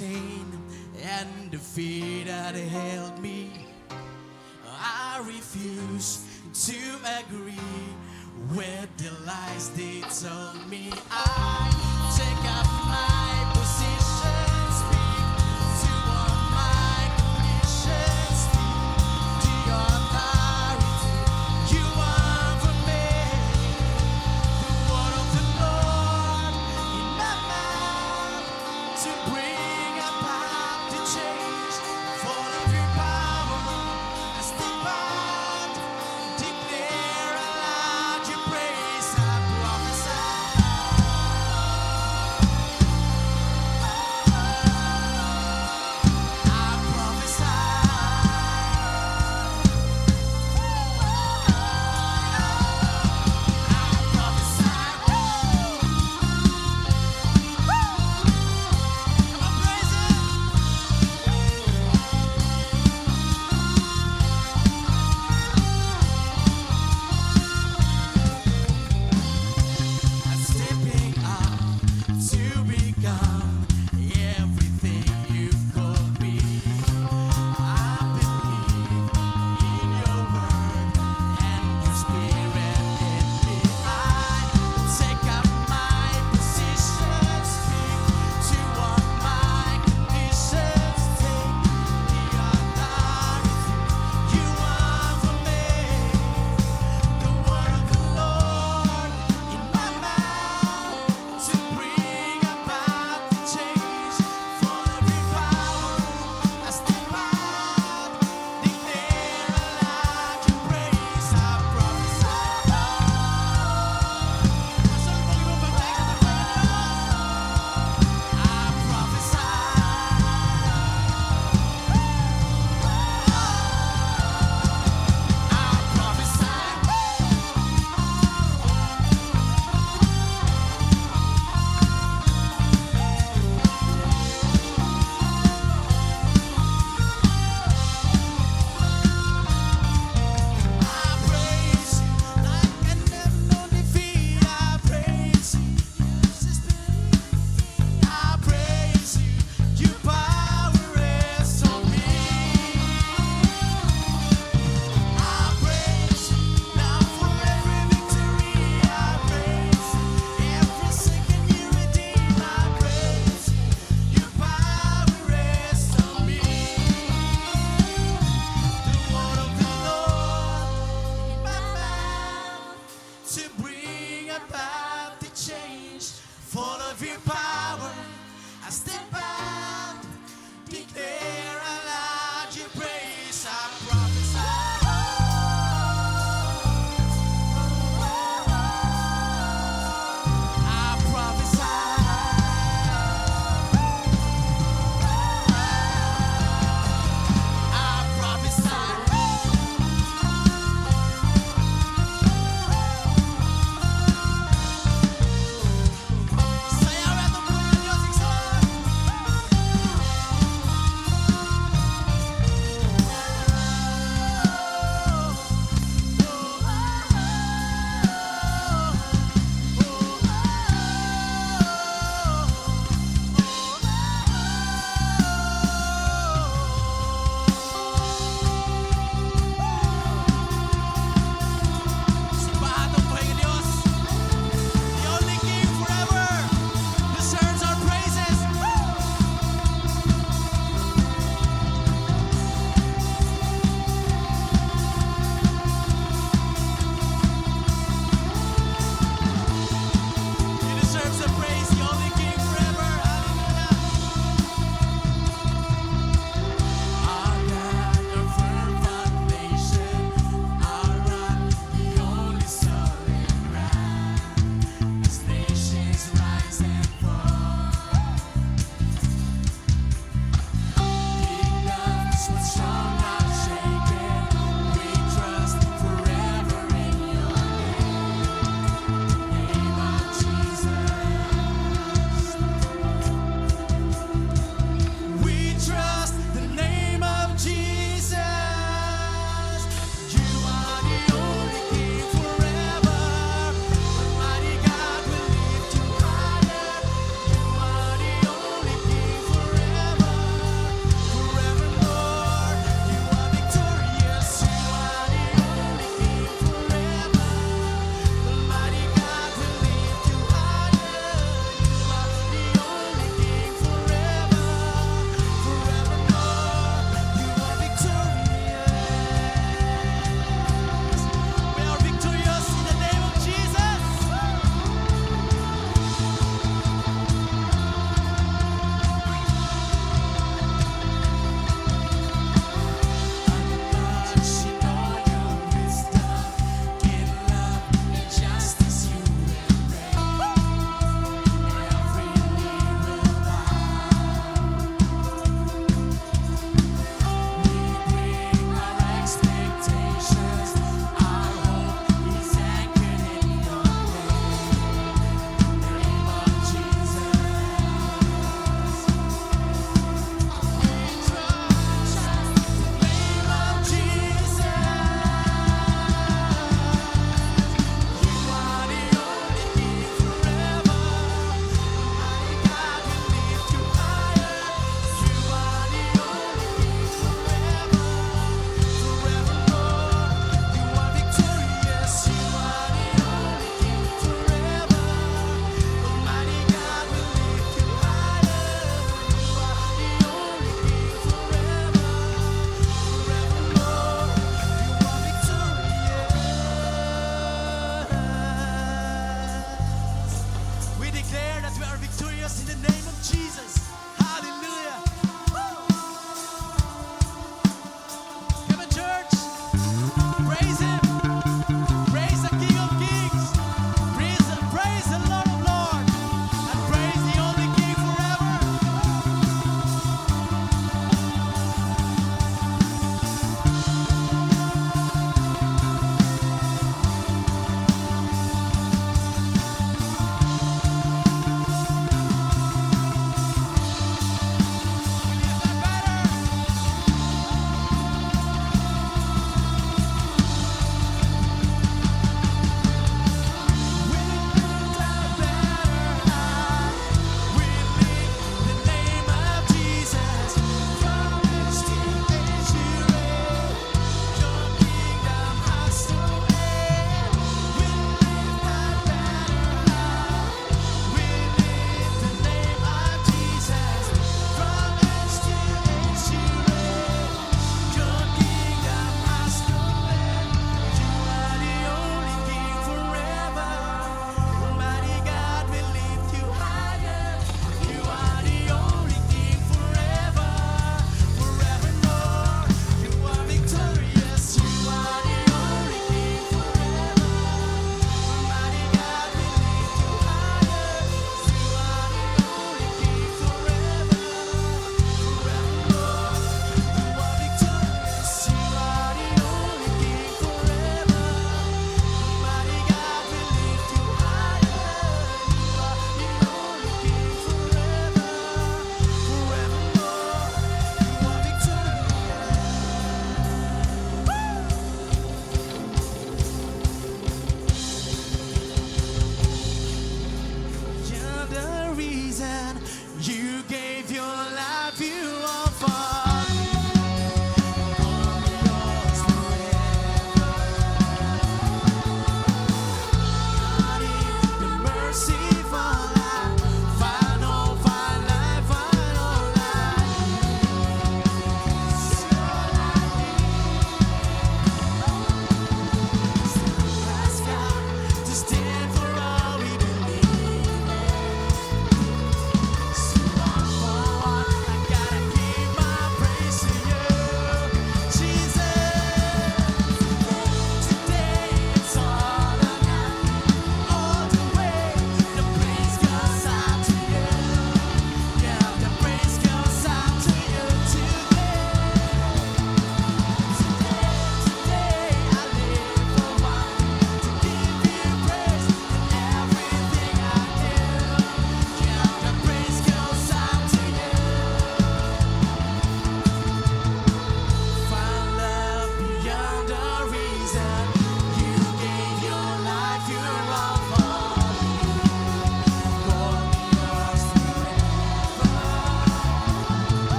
chain and the fear that held me. I refuse to agree with the lies they told me. I take up my position, speak to all my conditions, speak to your authority. You offer me the word of the Lord in my mouth to bring about the change. Full of your power, I step out, declare aloud your praise. I prophesy.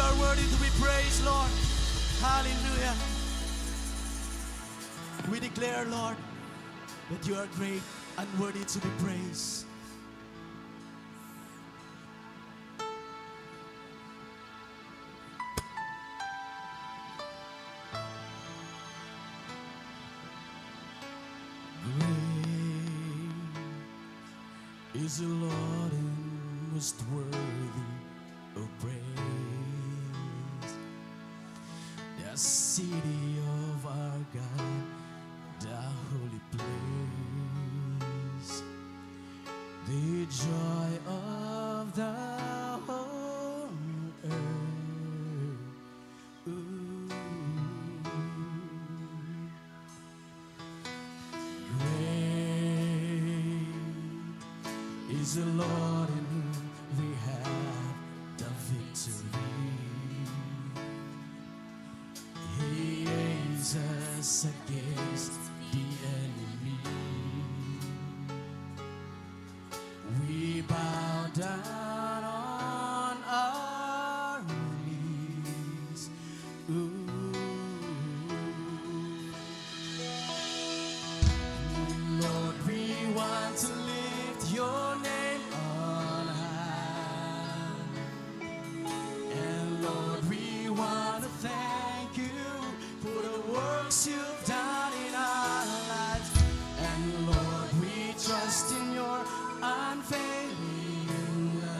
you are worthy to be praised, Lord. Hallelujah. We declare, Lord, that you are great and worthy to be praised. Great is the Lord and most worthy of praise. The city of our God, the holy place, the joy of the whole earth. Ooh. Great is the Lord in whom we have the victory. He aids us against the enemy. We bow down on our knees. Ooh. Lord, we want to lift your name on high. And Lord, we want to thank you for the works you've done in our lives. And Lord, we trust in your unfailing love.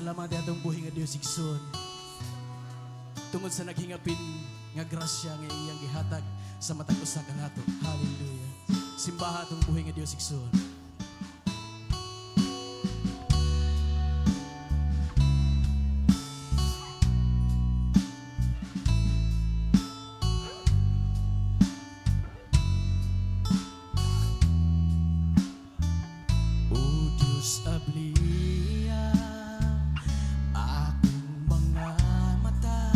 salamat atong buhi nga Dios igsoon. Tungod sa naghingapin nga grasya nga iyang gihatag sa matag usa kanato. Hallelujah. Simbaha atong buhi nga Dios igsoon. O Diyos abliya, akong mga mata,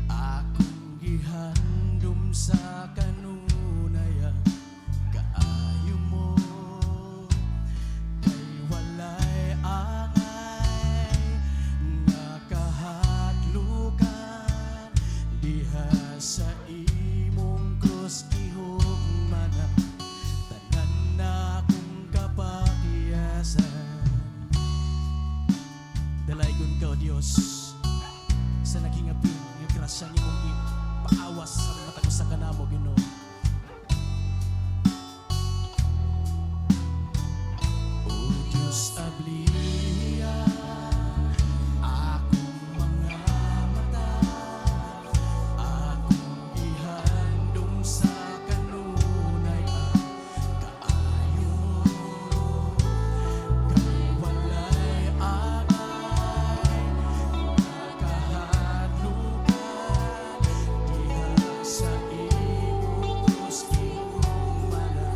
akong gihandom sa kanunaya, kaayo mo, kay walay angay, nga kahadlukan, diha sa imong krus gihugmana, tanan na akong kapakiyasan. Dalaygon ka, O Diyos, sa naghingapin nga grasya ni mong ipaawas sa matag usa kanamo, Ginoo. O Diyos abliya, akong mga mata, akong ihandom sa kanunay, kaayo mo, kay walay angay, kahadlukan, diha sa imong krus gihugmana,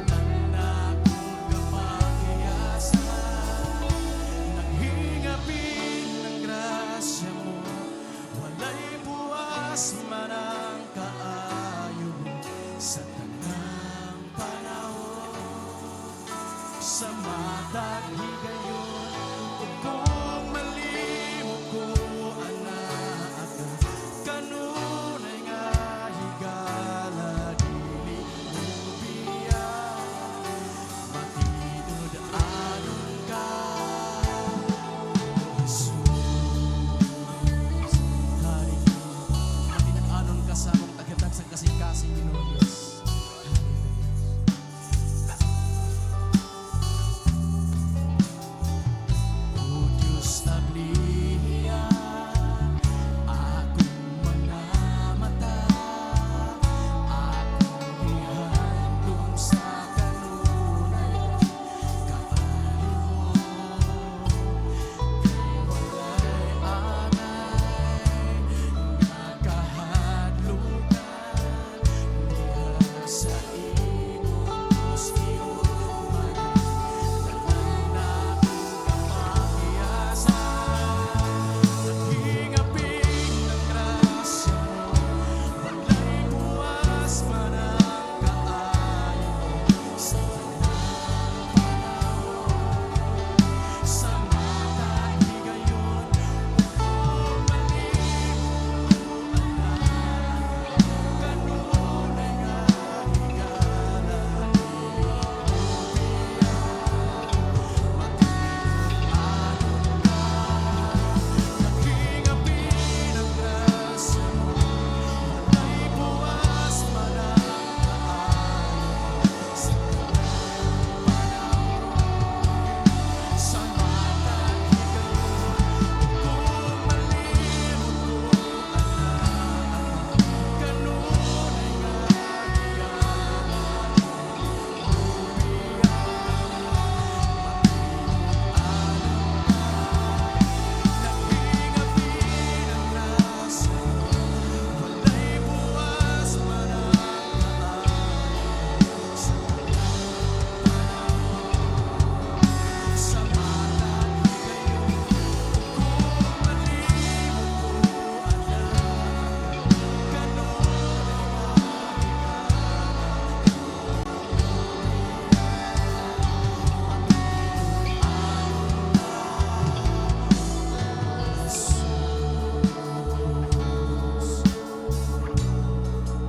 tanan na akong kapakiyasan. Naghingapin ng grasya mo, walay buwas man ang kaayo mo, sa tanang panahon, sa matag higayon, ug kung malimot ko anak ka, kanunay nga higala dili mo biyan, matinud anon ka, O Jesus. Hallelujah. Matinud anon ka sa among tagatag sa kasing-kasing, Ginoo Dios. O Diyos abliya, akong mga mata, akong ihandom sa kanunay, kaayo mo, kay walay angay, nga kahadlukan, diha sa imong krus gihugmana, tanan na akong kapakiyasan. Naghingapin ng grasya mo, walay buwas man ang kaayo mo, sa tanang panahon, sa matag higayon, kung malimot ko anak, kanunay nga higala, dili mo biyan, matinud anon ka. Naghingapin ang grasya mo, walay buwas man ang kaayo mo, sa tanang panahon, sa matag higayon, kung malimot ko anak, kanunay nga higala, dili mo naghingapin ang grasya mo, walay buwas man ang kaayo mo, sa tanang panahon, sa matag higayon, kung malimot ko anak, kanunay nga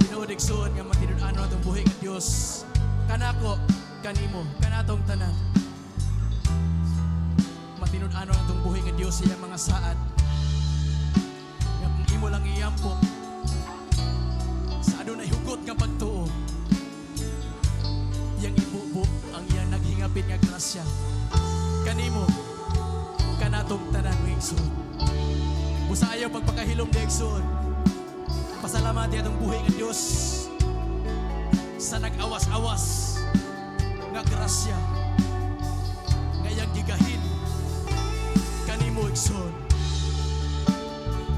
tinuod igsoon nga matinud-anon atong buhi nga Dios, kanako, kanimo, kanatong tanan. Matinud-anon atong buhi nga Dios sa iyang mga saad, nga kung imo lang iyampok, sa adunay hugot nga pagtuo, iyang ibubo ang iyang naghingapin nga grasya. Kanimo, igsoon. Busa ayaw pagpakahilom di igsoon. Pasalamat di atong buhay nga Dios sa nag-awas-awas nga grasya nga iyang gigahin kanimo igsoon.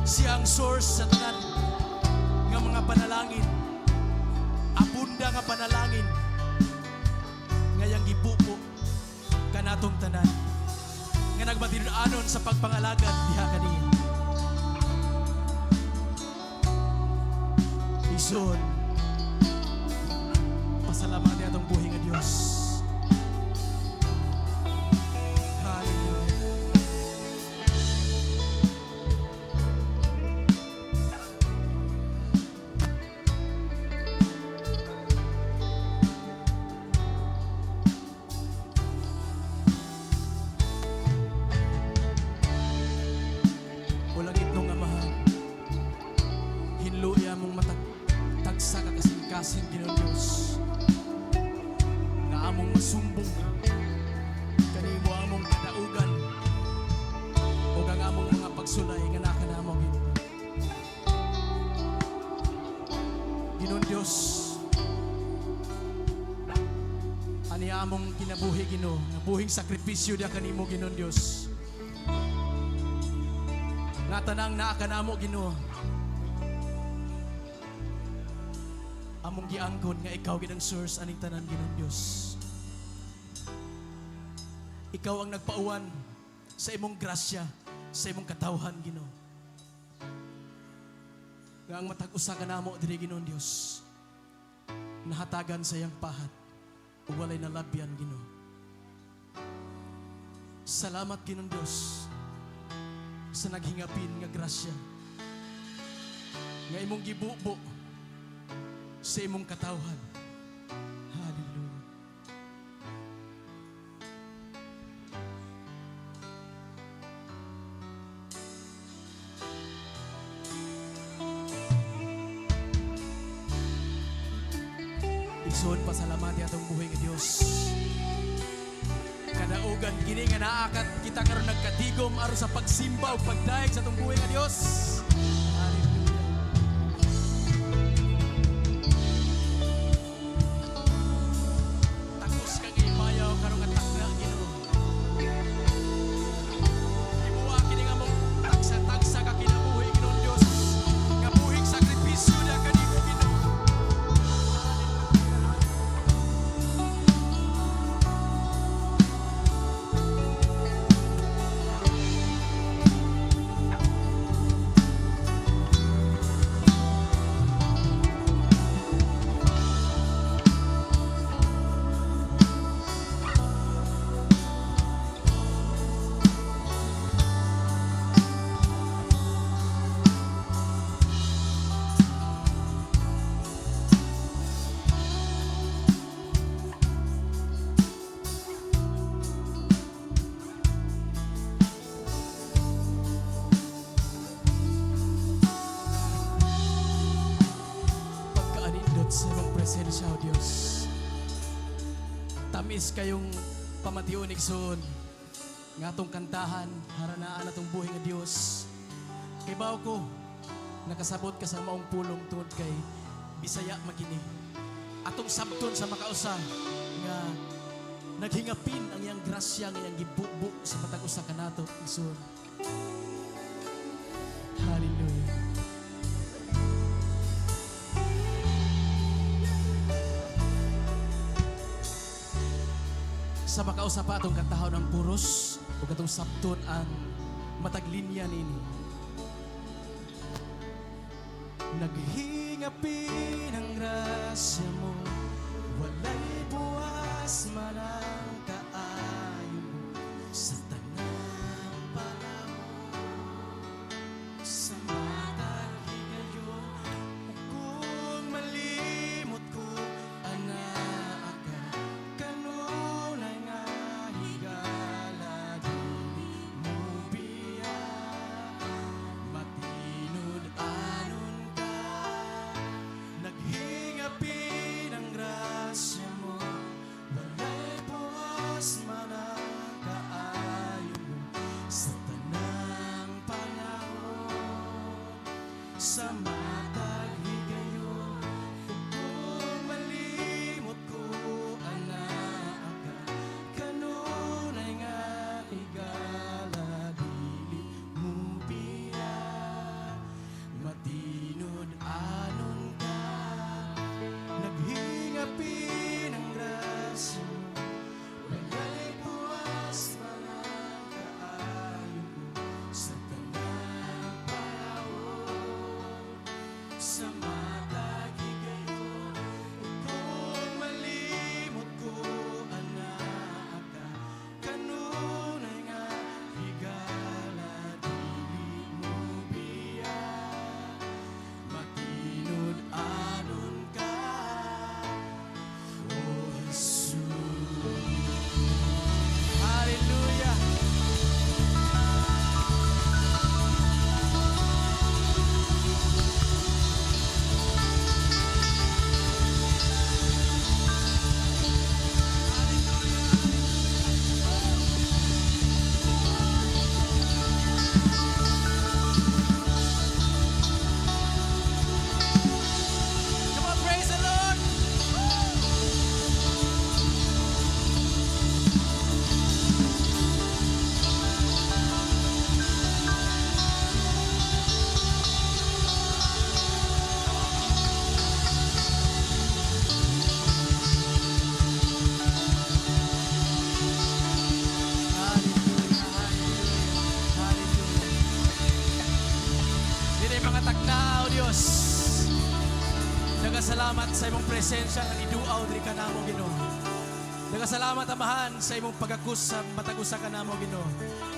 Siya ang source sa tanan nga mga panalangin, abunda nga panalangin nga iyang gibubo kanatong tanan nga nagmatinud-anon sa pagpangalagad diha kaniya. Igsoon, pasalamat di atong buhay nga Dios. Hallelujah. Walang itong amahan, hinluya mong matagsa ka kasing-kasing Ginoong Dios nga among masumbong kanimo among kadaugan o ang among mga pagsulay nga nakanamo Ginoong Dios. Ani among kinabuhi Ginoo nga buhing sakripisyo dia kanimo Ginoong Dios nga tanang naa kanamo Ginoo. Among giangkon nga ikaw gid ang source aning tanan Ginoong Dios. Ikaw ang nagpauwan sa imong grasya, sa imong katawhan Ginoo. Nga ang matag usa kanamo diri Ginoong Dios nahatagan sa iyang pahat ug walay nalabyan Ginoo. Salamat Ginoong Dios sa naghingapin nga grasya nga imong gibubo sa imong katawhan. Hallelujah. Igsoon, pasalamati atong buhay nga Dios. Kadaugan kini nga naakat kita karon nagkatigom aron sa pagsimba ug pagdaig sa atong buhay nga Dios. Sa imong presensya, O Dios. Tamis kayong pamatiunig son nga atong kantahan haranaan atong buhay nga Dios. Kay bao ko nakasabot ka sa maong pulong tungod kay Bisaya makini. Atong sabton sa makausa nga naghingapin ang iyang grasya nga iyang gibubo sa matag usa kanato igsoon. Hallelujah. Sa makausa pa atong kantahon ang puros o katong sabton ang mataglinya nini. Naghingapin ang grasya mo, walay buwas man ang kaayo mo sa tanang panahon. Sa matag higayon, kung malimot ko anaa ka, kanunay nga higala dili mo biya, matinud anon ka. Naghingapin ang grasya mo, walay sa matag higayon. Kung malimot ko anak ka, kanunay nga higala dili mo biya. Matinod anon ka, naghingapi ng grasya mo. Walay buwas mga kaayo mo sa tanang panahon. Sa matag higayon, kung malimot ko anak ka, kanunay nga higala dili mo biya. Matinod anon ka, O Jesus. Hallelujah. Come on, praise the Lord. Hallelujah, hallelujah, hallelujah. Dili mga takna, O Dios. Nagasalamat sa imong presensya nga niduaw diri ka namo Ginoo. Nagasalamat amahan sa imong pagakus sa matag-usa ka namo Ginoo.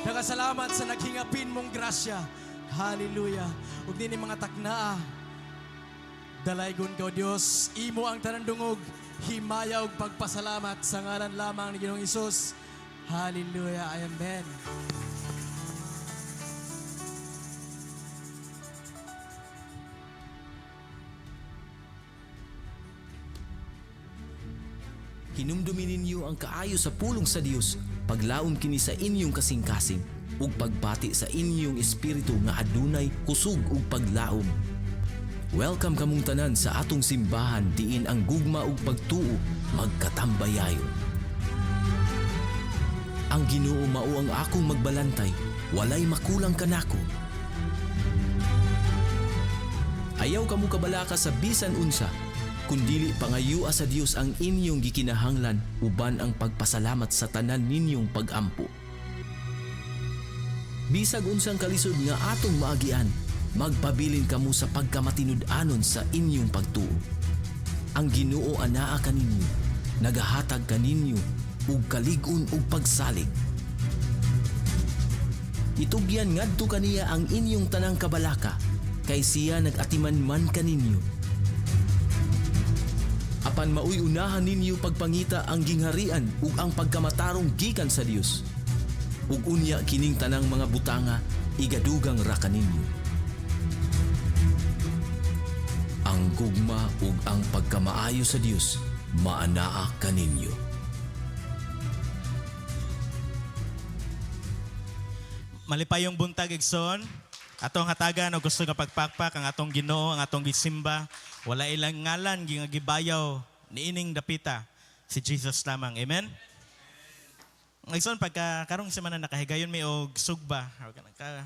Nagasalamat sa naghingapin mong grasya. Hallelujah. Ug dinhi mga takna, dalaygon ka O Dios, imo ang tanan dungog, himaya ug pagpasalamat sa ngalan lamang ni Ginoong Hesus. Hallelujah. Amen. Hinumdumi ninyo ang kaayo sa pulong sa Dios, paglaom kini sa inyong kasing-kasing, ug pagbati sa inyong espiritu nga adunay kusog ug paglaom. Welcome kamong tanan sa atong simbahan diin ang gugma ug pagtuo magkatambayayon. Ang Ginoo mao ang akong magbalantay, walay makulang kanako. Ayaw kamo kabalaka sa bisan unsa, kundili pangayua sa Dios ang inyong gikinahanglan uban ang pagpasalamat sa tanan ninyong pagampo. Bisag unsang kalisod nga atong maagian, magpabilin kamo sa pagkamatinud-anon sa inyong pagtuo. Ang Ginoo anaa kaninyo, nagahatag kaninyo ug kalig-on ug pagsalig. Itugyan ngadto kaniya ang inyong tanang kabalaka, kay siya nag-atiman man kaninyo. Apan maoy unahan ninyo pagpangita ang gingharian ug ang pagkamatarong gikan sa Dios. Ug unya kining tanang mga butanga igadugang ra kaninyo. Ang gugma ug ang pagkamaayo sa Dios maanaa kaninyo. Malipayong buntag igsoon. Atong hatagan o gusto nga pagpakpak ang atong Ginoo, ang atong gisimba. Wala ilang ngalan gibayaw niining dapita si Jesus lamang. Amen. Igsoon pagka karong semana nakahigayon mi og sugba.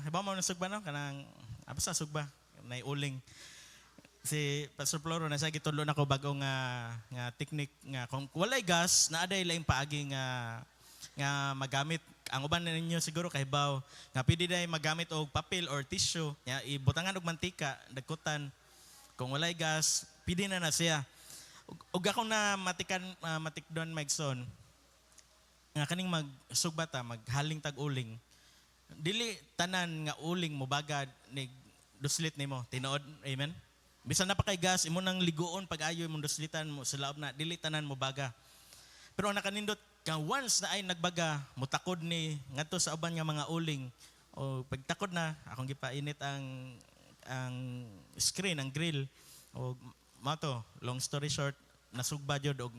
Hibaw mo ng sugba no kanang apa sa sugba nay uling. Si Pastor Floro na sa gitudlo nako bago nga technique nga kung walay gas na aday laing paagi nga magamit. Ang uban ninyo siguro kahibaw nga pwede day magamit og papel or tissue ya ibutangan og mantika dagkutan. Kung walay gas pwede na siya. Ug ako na matikdon Mikeson nga kaning magsugbata maghaling tag uling dili tanan nga uling mo bagad ni duslit nimo tinuod. Amen. Bisan na pa kay gas imo nang ligoon pag ayo imong duslitan mo sa laob na dili tanan mo baga. Pero nakanindot ka once na ay nagbaga mutakod ni ngadto sa uban nga mga uling o pagtakod na akong gipainit ang screen ang grill o mato long story short nasugba jud og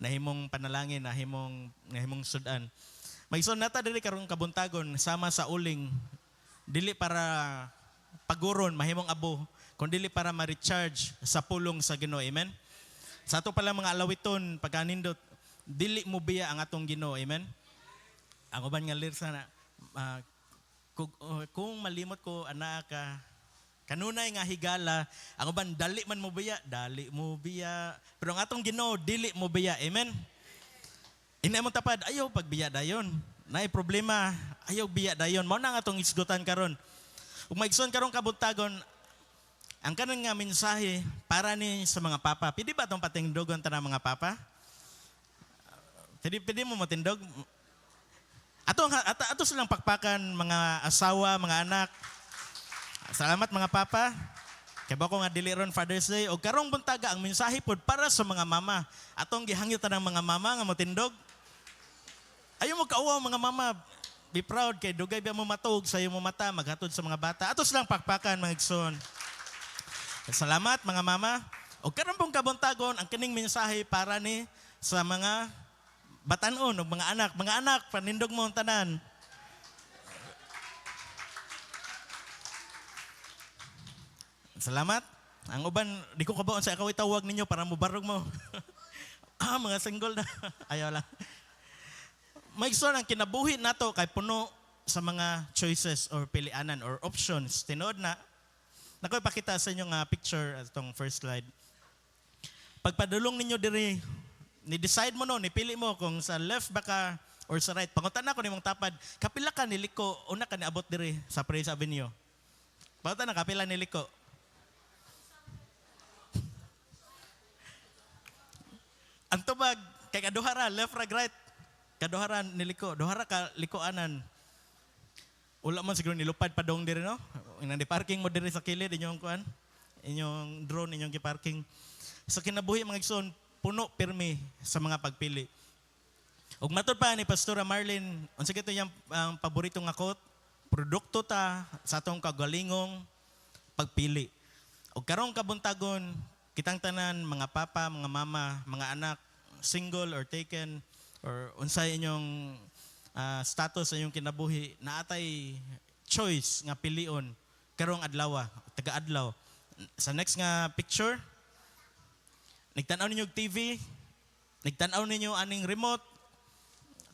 nahimong panalangin nahimong sudan. Maison nata diri karong kabuntagon sama sa uling dili para paguron, mahimong abo, kundi para ma-recharge sa pulong sa Ginoo. Amen? Sa ato pala mga alawiton, pagkanindot, dili mo biya ang atong Ginoo. Amen? Ang uban nga lyrics na, kung malimot ko, anak ka, kanunay nga higala, ang uban, dali man mo biya, dali mo biya. Pero ang atong Ginoo, dili mo biya. Amen? Ina mo tapad, ayaw pagbiya dayon. Naay problema, ayaw biya dayon. Mao na nga atong isgutan karon. Ug maigsoon karon kabuntagon, ang kanon nga mensahe para ni sa mga papa. Pwede ba itong patingdogon tanang mga papa? Pwede mo matindog? Ato silang pakpakan mga asawa, mga anak. Salamat mga papa. Kaya ba ko nga dili ron Father's Day. O karong buntaga, ang mensahe pod para sa mga mama. Atong gihangyo tanang mga mama nga matindog. Ayaw mo kauwaw mga mama. Be proud kay dugay biya mo matug sa imo mata maghatod sa mga bata. Ato silang pakpakan mga igsoon. Salamat mga mama. O karon pong kabuntagon ang kining mensahe para ni sa mga batanon o mga anak. Mga anak, panindog mo ang tanan. Salamat. Ang uban, di ko kabaon sa ikaw itawag ninyo para mubarog mo. Mga single na. Ayaw lang. Maigsoon ang kinabuhi nato kay puno sa mga choices or pilianan or options. Tinood na, nakoy pakita sa inyo nga picture itong first slide. Pagpadulong ninyo diri, ni-decide mo no, nipili mo kung sa left ba ka or sa right. Pangutan ako nimong tapad, kapila ka niliko, una ka niabot diri sa Praise Avenue. Pangutan na, kapila niliko. Ang tubag, kay kaduhara, left, right. Kaduhara niliko, duhara ka likoanan. Ula man siguro nilupad pa dong diri no. Nang parking mo diri sa kilid inyong kuan, inyong drone inyong gi-parking. Sa kinabuhi mga igsoon, puno pirmi sa mga pagpili. Ug matod pa ni Pastora Marlene, unsa gito yang ang paborito nga quote, produkto ta sa atong kagalingong pagpili. Ug karong kabuntagon, kitang tanan mga papa, mga mama, mga anak, single or taken, or unsay inyong status sa inyong kinabuhi, naatay choice nga pilion karong adlaw, taga-adlaw. Sa next nga picture, nagtanaw ninyo TV, nagtanaw ninyo aning remote,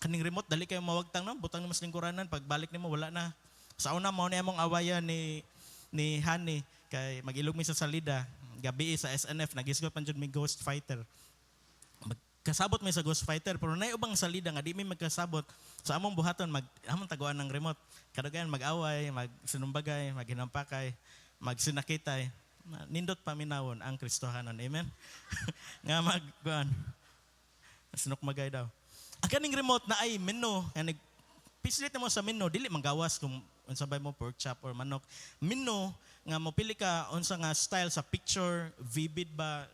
kaning remote dali kayo mawagtang no, butang na mas lingkuranan, pagbalik nimo wala na. Sa una mao ni among awayan ni Hani kay magilog mi sa salida, gabi sa SNF nagisgot man jud mi Ghost Fighter. Kasabot may sa Ghost Fighter pero nay ubang salida nga di mi magkasabot sa among buhaton among taguan ng remote kadaghan mag-away, magsinumbagay, maghinampakay, magsinakitay, nindot paminawon ang Kristohanon. Amen. Nga magkuan sinukmagay daw ang kaning remote na ay menu nga nagpislit mo sa menu dili manggawas kung unsa bay mo pork chop or manok. Menu nga mopili ka unsa nga style sa picture, vivid ba,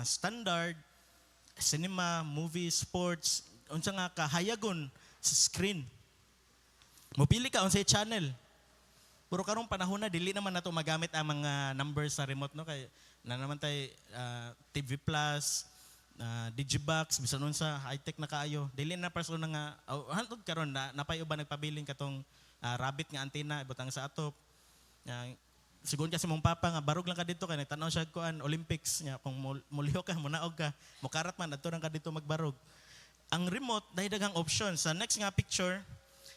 standard, cinema, movie, sports, unsa nga kahayagon sa screen. Mopili ka unsay channel. Puro karong panahon na dili naman nato magamit ang mga numbers sa remote no kay na naman tay TV Plus, Digibox, bisan unsa high-tech na kaayo. Dili na persona nga hantod karon na napay uban nagpabiling katong rabbit nga antena ibutang sa atop. Sigon kasi mong papa nga barog lang ka dito kay nagtanaw siya kuan Olympics nya kung muliho ka munaog ka mukarat man adto ka dito magbarog. Ang remote dahil daghang option. Sa next nga picture,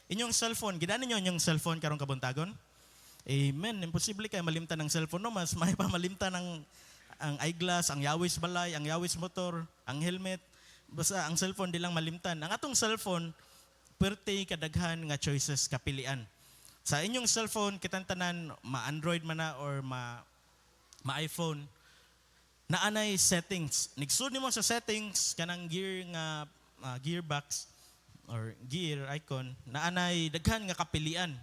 inyong cellphone, gidaan niyo inyong cellphone karong kabuntagon. Amen. Imposible kay malimtan ng cellphone no, mas may pa malimtan ng ang eyeglass, ang yawis balay, ang yawis motor, ang helmet. Basta ang cellphone di lang malimtan. Ang atong cellphone perti kadaghan nga choices kapilian. Sa inyong cellphone, kitang tanan, ma-Android man na or ma-iPhone, naanay settings. Nigsud mo sa settings, kanang gear nga, gearbox or gear icon, naanay daghan nga kapilian.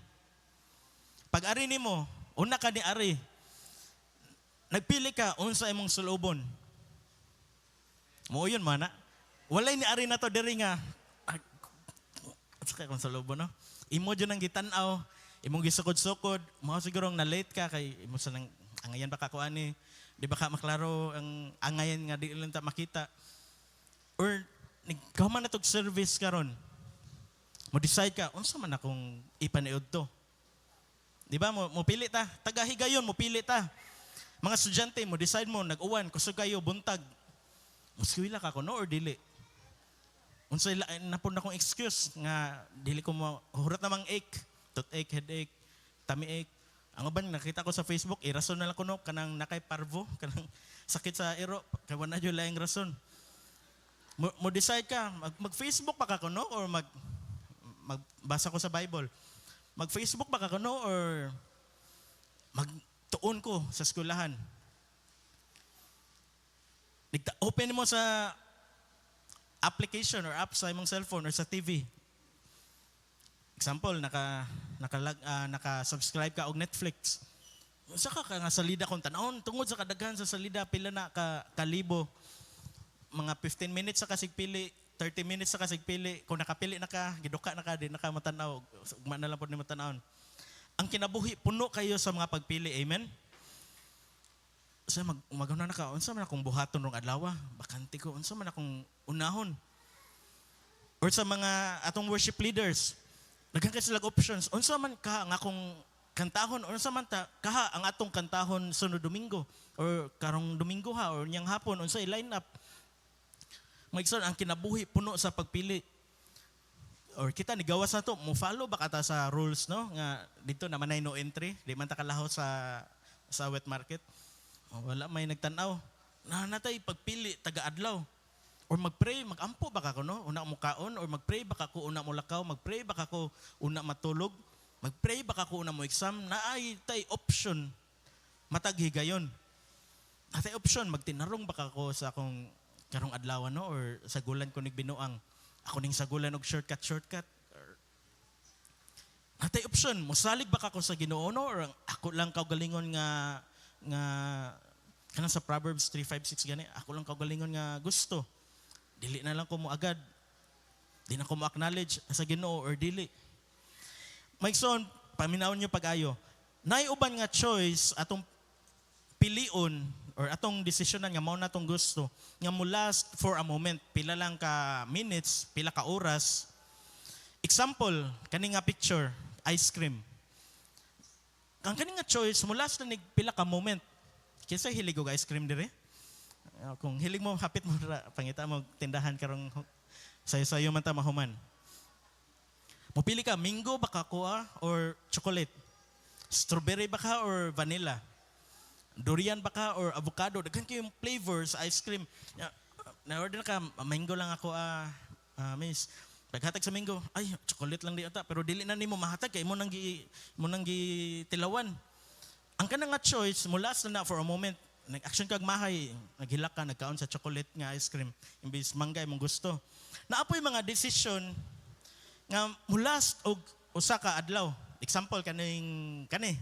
Pag ari nimo, una ka ni ari, nagpili ka, unsa imong sulubon. Mo yun man na. Walay ni ari na to diri nga, sa kung sulubon no? Imo dyan ang gitanaw, imong gisukod-sukod, mao sigurong na late ka kay imo sa nang angayan ba ka kuan ni, di ba ka maklaro ang angayan nga di lang ta makita. Or nigkahuman na tog service karon. Mo decide ka unsa man akong ipaniud to. Di ba? Mo pili ta. Taga-higayon, mo pili ta. Mga estudyante, mo decide mo, nag-uwan, kusog kayo, buntag. Muskwila ka ko, no or dili? Unsay napon akong excuse nga dili ko mo hurat namang ache, toothache, headache, tummy ache. Ang uban nakita ko sa Facebook, irason na lang ko no kanang nakay parvo, kanang sakit sa iro, kay wala jud laing rason. Mo decide ka, mag-Facebook pa ka ko no or magbasa ko sa Bible. Mag-Facebook pa ka ko no or magtuon ko sa eskwelahan. Open mo sa application or app sa imong cellphone or sa TV. Example, naka-subscribe ka og Netflix. Saka ka nga salida kung tanawon tungod sa kadaghan sa salida pila na kalibo. Mga 15 minutes sa kasigpili, 30 minutes sa kasigpili. Kung nakapili na ka, giduka na ka, di na ka matanaw. Ugma na lang po ni matanawon. Ang kinabuhi, puno kayo sa mga pagpili. Amen? So maguna na ka, unsa man akong buhaton rong adlaw, bakante ko, unsa man akong unahon. Or sa mga atong worship leaders, daghan kay sila options. Unsa man ka ang akong kantahon, unsa man ta kaha ang atong kantahon sunod Domingo or karong Domingo ha or niyang hapon unsa i-line up. Maigsoon ang kinabuhi puno sa pagpili. Or kita ni gawas na to, mo follow ba kata sa rules no nga dito naman ay no entry, di man ta kalaho sa wet market. Wala may nagtanaw. Natay pagpili taga-adlaw. Or mag-pray, mag-ampo ba ka ko no? Una mo kaon or mag-pray ba ka ko una mo lakaw, mag-pray ba ka ko una matulog, mag-pray ba ka ko una mo exam, naay tay option mataghigayon. Natay option magtinarong ba ka ko sa akong karong adlaw no or sa gulan ko nig binuang. Ako ning sagulan og shortcut. Natay option, mosalig ba ka ko sa Ginoo no or ako lang kaugalingon nga kanang sa Proverbs 3:5-6 gani, ako lang kaugalingon nga gusto. Dili na lang ko mo agad. Di na ko mo acknowledge sa Ginoo or dili. Maigsoon, paminawon niyo pag-ayo. Naay uban nga choice atong pilion or atong desisyonan nga mao na atong gusto nga mo last for a moment, pila lang ka minutes, pila ka oras. Example, kani nga picture, ice cream. Ang kani nga choice mo last na pila ka moment. Kinsa hilig og ice cream dire? Kung hilig mo, hapit mo pangita mo tindahan karong sayo-sayo man ta mahuman. Mupili ka, mango ba ka kuha or chocolate? Strawberry ba ka or vanilla? Durian ba ka or avocado? Daghan kayong flavors sa ice cream. Na-order na ka, mango lang ako miss. Paghatag sa mango, ay, chocolate lang di ata. Pero dili na nimo mahatag kay mo nang gitilawan. Ang kanang nga choice, mo last na for a moment. Nag-action kag mahay, naghilak ka, nagkaon sa chocolate nga ice cream. Imbis manggay mong gusto. Naapoy mga decision nga mulas og usa ka adlaw. Example kani.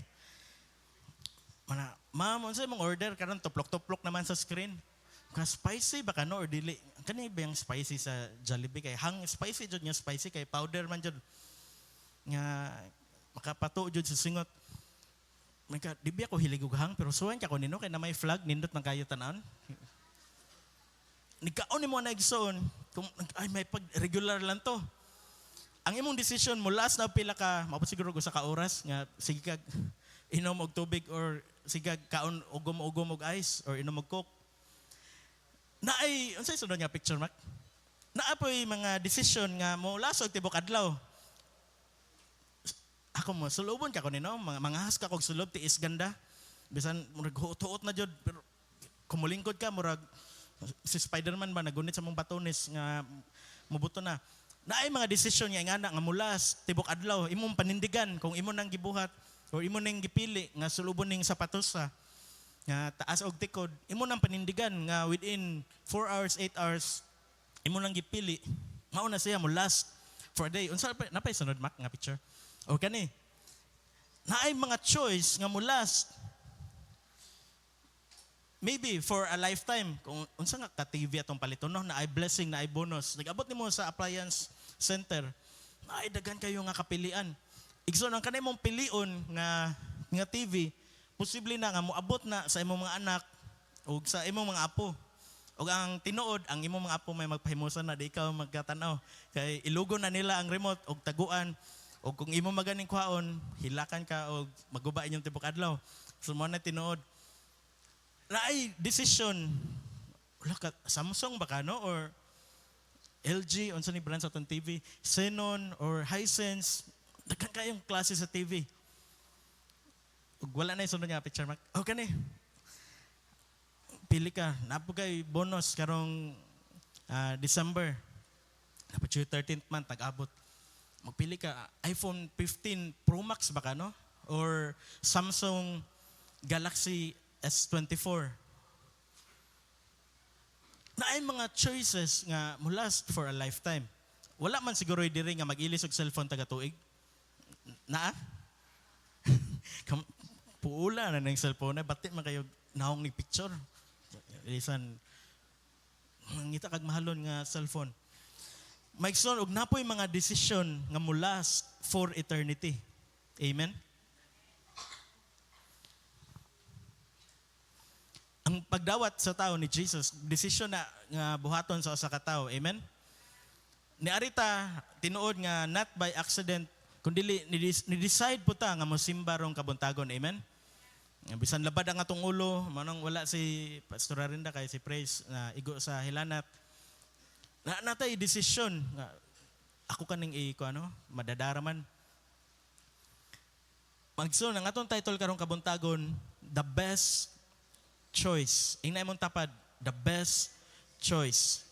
Ma'am, unsay mong order karon tuplok-tuplok naman sa screen. Ka spicy ba kano or dili? Kani ba yung spicy sa Jollibee kay hang spicy jud nga spicy kay powder man jud. Nga makapato jud sa singot. Di ba ako hilig og hang pero suwan ka ko nino kay na may flag nindot man kayo tanan. Nigkaon nimo na igsoon kung ay may pag regular lang to. Ang imong decision mo last na pila ka maabot siguro sa ka oras nga sige kag inom og tubig or sige kag kaon ugom og ice or inom og coke. Naay unsay sunod nga picture Mac? Naapoy mga decision nga mo last og tibok adlaw. Ako mo, sulubon ka ko nino, mga has ka kog sulob, tiis ganda. Bisan, murag huot na jud pero kumulingkod ka, murag, si Spider-Man ba, nagunit sa mong batones, nga mubuto na. Naay mga desisyon nga nga mulas, tibok adlaw, imong panindigan, kung imo nang gibuhat, o imo nang gipili, nga sulubon ning sapatos nga taas og tikod, imo nang panindigan, nga within 4 hours, 8 hours, imo nang gipili, mauna siya mo last for a day. Unsa napay sunod Mac nga picture? O kani, naay mga choice nga mo last maybe for a lifetime. Kung unsa nga ka-TV atong paliton no, naay blessing, naay bonus. Nag-abot nimo sa appliance center, naay daghan kayo nga kapilian. Igsoon ang kanay mong pilion nga TV, posible na nga moabot na sa imong mga anak o sa imong mga apo. O ang tinuod, ang imong mga apo may magpahimusan na di ikaw magkatanaw. Kay ilugon na nila ang remote og taguan. O kung imo maganing kwaon, hilakan ka o maguba inyong tibok adlaw. So mo na tinuod. Naay decision. Wala ka, Samsung ba ka, no? Or LG, unsa ni brand sa atong TV, Xenon or Hisense, daghan kayong klase sa TV. Ug wala na isunod nga picture mark. O kani. Pili ka, napo kay bonus karong December. Napo 13th month tag-abot. Magpili ka iPhone 15 Pro Max ba ka, no? Or Samsung Galaxy S24. Na ay mga choices nga mo last for a lifetime. Wala man siguro diri nga mag-ilis og cellphone taga tuig. Na? Puula na ng cellphone na bati man kayo naong ni picture. Lisan ngita kag mahalon nga cellphone. Maigsoon og napoy mga desisyon nga mo last for eternity. Amen. Ang pagdawat sa tao ni Jesus, desisyon na nga buhaton sa usa ka tawo. Amen? Ni arita, tinuod nga not by accident, kundi ni-decide po ta nga mosimba rong kabuntagon. Amen? Bisan labad ang atong ulo, manong wala si Pastor Arinda kay si Praise na igo sa hilanat. Natay desisyon nga ako kaning madadaraman. Magsun ang atong title karong kabuntagon, The Best Choice. Ingna imong tapad, the best choice.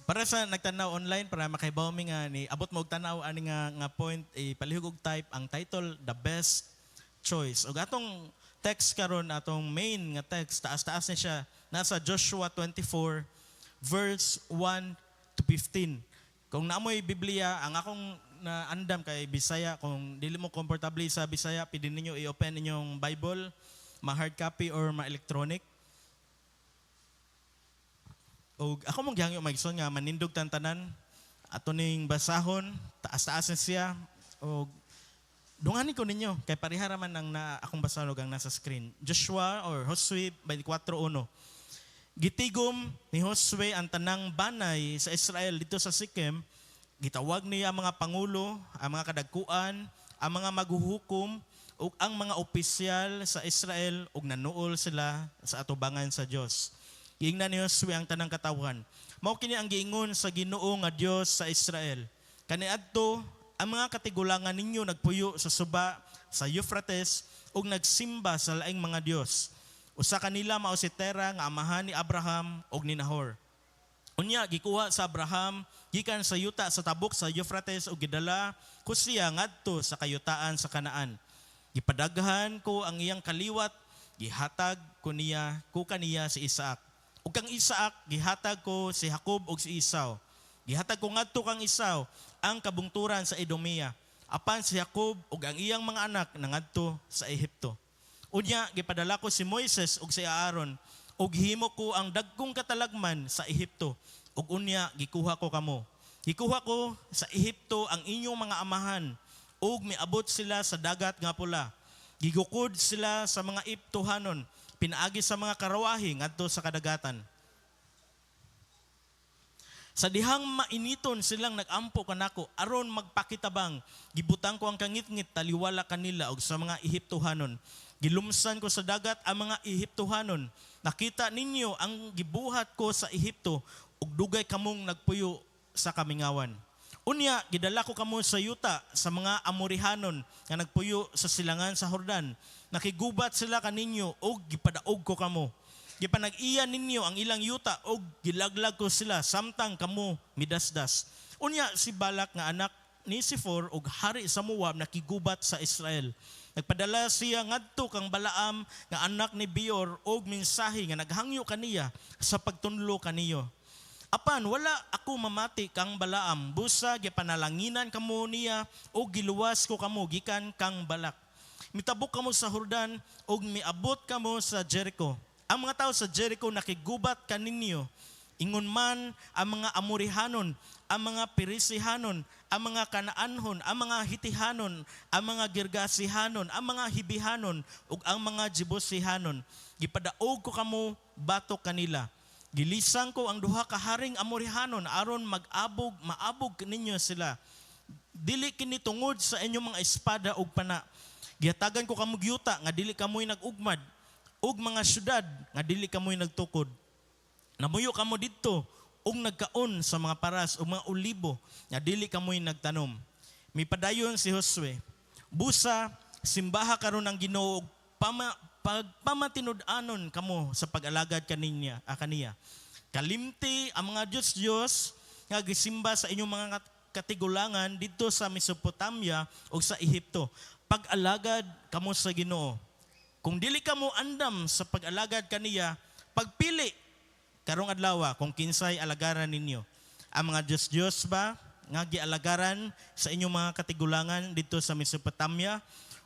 Para sa nagtanaw online, para makaibaw mi nga ni abot mo og tanaw ani nga point, palihog og type ang title, The Best Choice. Og atong text karon, atong main nga text, taas-taas ni siya, nasa Joshua 24 verse 1 to 15. Kung naamoy Biblia, ang akong naandam kay Bisaya, kung dili mo komportable sa Bisaya, pwede ninyo i-open inyong Bible, ma-hard copy or ma-electronic. O ako mong gihangyo maigsoon nga manindog tantanan, ato ning basahon, taas-taas na siya, o dunganin ko ninyo, kay parihara man ang akong basahon ang nasa screen. Joshua or Josue 24:1. Gitigom ni Josue ang tanang banay sa Israel dito sa Sikem. Gitawag niya ang mga pangulo, ang mga kadagkuan, ang mga maghuhukom, ug ang mga opisyal sa Israel, ug nanuol sila sa atubangan sa Dios. Giingnan ni Josue ang tanang katawan. Mao kini ang giingon sa Ginoo nga Dios sa Israel. Kaniadto ang mga katigulangan ninyo nagpuyo sa suba sa Euphrates ug nagsimba sa laing mga dios. Usa kanila mao si Tera nga amahan ni Abraham ug ni Nahor. Unya gikuha sa Abraham gikan sa yuta sa tabok sa Euphrates ug gidala ko siya ngadto sa kayutaan sa Kanaan. Gipadaghan ko ang iyang kaliwat, gihatag ko kaniya si Isaac. Ug kang Isaac gihatag ko si Jacob ug si Esau. Gihatag ko ngadto kang Esau ang kabungturan sa Edomia. Apan si Jacob ug ang iyang mga anak nangadto sa Ehipto. Unya gipadala ko si Moises ug si Aaron ug himo ko ang dagkong katalagman sa Ehipto. Ug unya gikuha ko kamo. Gikuha ko sa Ehipto ang inyong mga amahan ug miabot sila sa dagat nga pula. Gigukod sila sa mga Iptohanon, pinaagi sa mga karawahi ngadto sa kadagatan. Sa dihang mainiton silang nagampo kanako aron magpakitabang, gibutang ko ang kangit-ngit taliwala kanila og sa mga Ehiptohanon. Gilumsan ko sa dagat ang mga Ehiptohanon. Nakita ninyo ang gibuhat ko sa Ehipto ug dugay kamong nagpuyo sa kamingawan. Unya gidala ko kamo sa yuta sa mga Amorihanon nga nagpuyo sa silangan sa Jordan. Nakigubat sila kaninyo ug gipadaog ko kamo. Gipanag-iya ninyo ang ilang yuta ug gilaglag ko sila samtang kamo midasdas. Unya si Balak nga anak ni Sifor ug hari sa Moab nakigubat sa Israel. Nagpadala siya ngadto kang Balaam nga anak ni Beor og mensahe nga naghangyo kaniya sa pagtunlo kaniyo. Apan wala ako mamati kang Balaam, busa gipanalanginan kamo niya og giluwas ko kamo gikan kang Balak. Mitabok kamo sa Jordan og miabot kamo sa Jericho. Ang mga tao sa Jericho nakigubat kaninyo. Ingon man ang mga Amorihanon, ang mga Perisihanon, ang mga Kanaanhon, ang mga Hitihanon, ang mga Girgasihanon, ang mga Hibihanon, ug ang mga Jebusihanon. Gipadaog ko kamo batok kanila. Gilisang ko ang duha ka haring Amorihanon aron maabog ninyo sila. Dili kini tungod sa inyong mga espada ug pana. Gihatagan ko kamo gyuta nga dili kamoy nagugmad ug mga syudad nga dili kamoy nagtukod. Namuyo kamo didto ug nagkaon sa mga paras ug mga olibo nga dili kamoy nagtanom. Mipadayon si Josue, busa simbaha karon ang Ginoo ug pagpamatinud-anon kamo sa pag-alagad kaniya. Kalimti ang mga Diyos nga gisimba sa inyong mga katigulangan dito sa Mesopotamia o sa Ehipto. Pag-alagad kamo sa Ginoo. Kung dili kamo andam sa pag-alagad kaniya, pagpili karong adlaw kung kinsay alagaran ninyo. Ang mga Diyos ba nga gialagaran sa inyong mga katigulangan dito sa Mesopotamia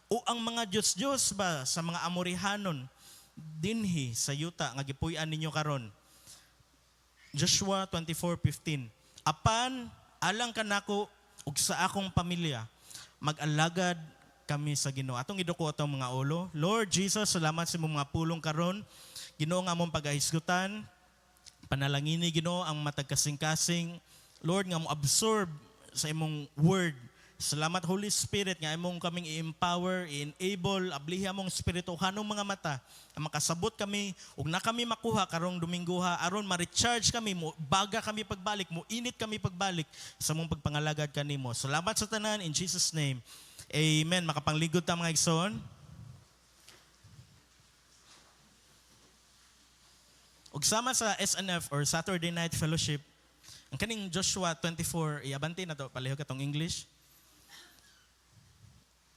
o ang mga Diyos ba sa mga Amorihanon dinhi sa yuta nga gipuy-an ninyo karon. Joshua 24:15. Apan alang kanako ug sa akong pamilya mag-alagad kami sa Ginoo. Atong iduko atong mga ulo. Lord Jesus, salamat sa imong mga pulong karon. Ginoo nga among pagahisgutan. Panalangini Ginoo ang matag kasing-kasing. Lord nga mo absorb sa imong word. Salamat Holy Spirit nga imong kaming i-empower, i-enable, ablihi among espirituhanong mga mata. Ang makasabot kami ug na kami makuha karong Dominggoha aron ma-recharge kami, mo baga kami pagbalik, mo init kami pagbalik sa mong pagpangalagad kanimo. Salamat sa tanan in Jesus name. Amen. Makapanglingkod ta mga igsoon. Ug sama sa SNF or Saturday Night Fellowship, ang kaning Joshua 24, iabante na to, palihog katong English.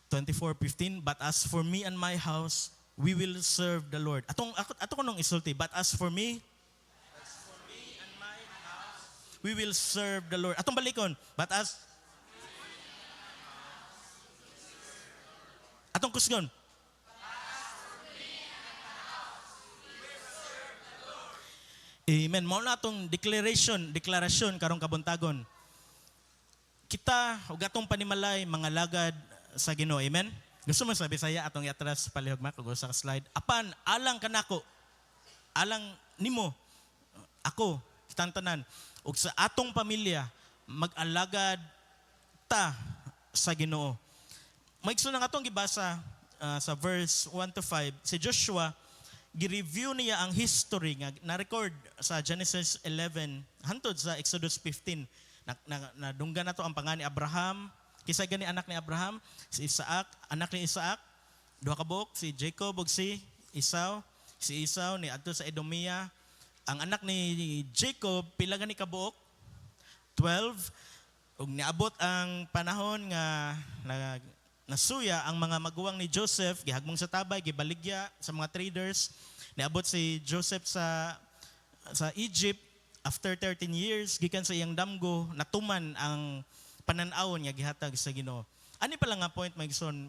24:15, but as for me and my house, we will serve the Lord. Ato ko nung isulti, but as for me and my house, we will serve the Lord. Atong balikon, but as atong kusgon. Amen. Mao na atong deklarasyon karong kabuntagon. Kita ug atong panimalay mga lagad sa Ginoo. Amen. Gusto mo sa Bisaya atong iatras palihog mak ug sa slide. Apan alang kanako. Alang nimo ako kitang tanan ug sa atong pamilya mag-alagad ta sa Ginoo. Maigsoon ang atong gibasa sa verse 1-5 si Joshua gi-review niya ang history nga na-record sa Genesis 11 hantod sa Exodus 15. Nadunggan nato ang pangan ni Abraham. Kisa gani anak ni Abraham, si Isaac, anak ni Isaac, duha ka buok, si Jacob ug si Esau. Si Esau ni adto sa Edomia. Ang anak ni Jacob pila gani ka buok? 12. Ug niabot ang panahon nga nasuya ang mga maguwang ni Joseph, gihagmong sa tabay, gibaligya sa mga traders. Niabot si Joseph sa Egypt after 13 years, gikan sa iyang damgo, natuman ang pananawon nga gihatag sa Ginoo. Ani pala nga point maigsoon,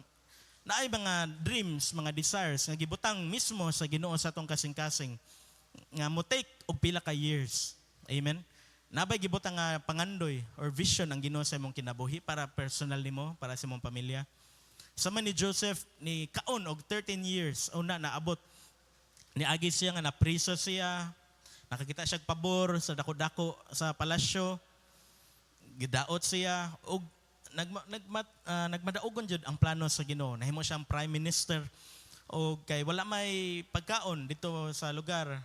naay mga dreams, mga desires nga gibutang mismo sa Ginoo sa atong kasing-kasing nga mo take og pila ka years. Amen. Nabay gibutang nga pangandoy or vision ang Ginoo sa imong kinabuhi para personal nimo, para sa imong pamilya. Sama ni Joseph ni kaon og 13 years una naabot. Niagi siya nga napriso siya, nakakita siya pabor sa dako-dako sa palasyo. Gidaot siya og nagmadaogon jud ang plano sa Ginoo. Nahimo siyang prime minister og kay wala may pagkaon dito sa lugar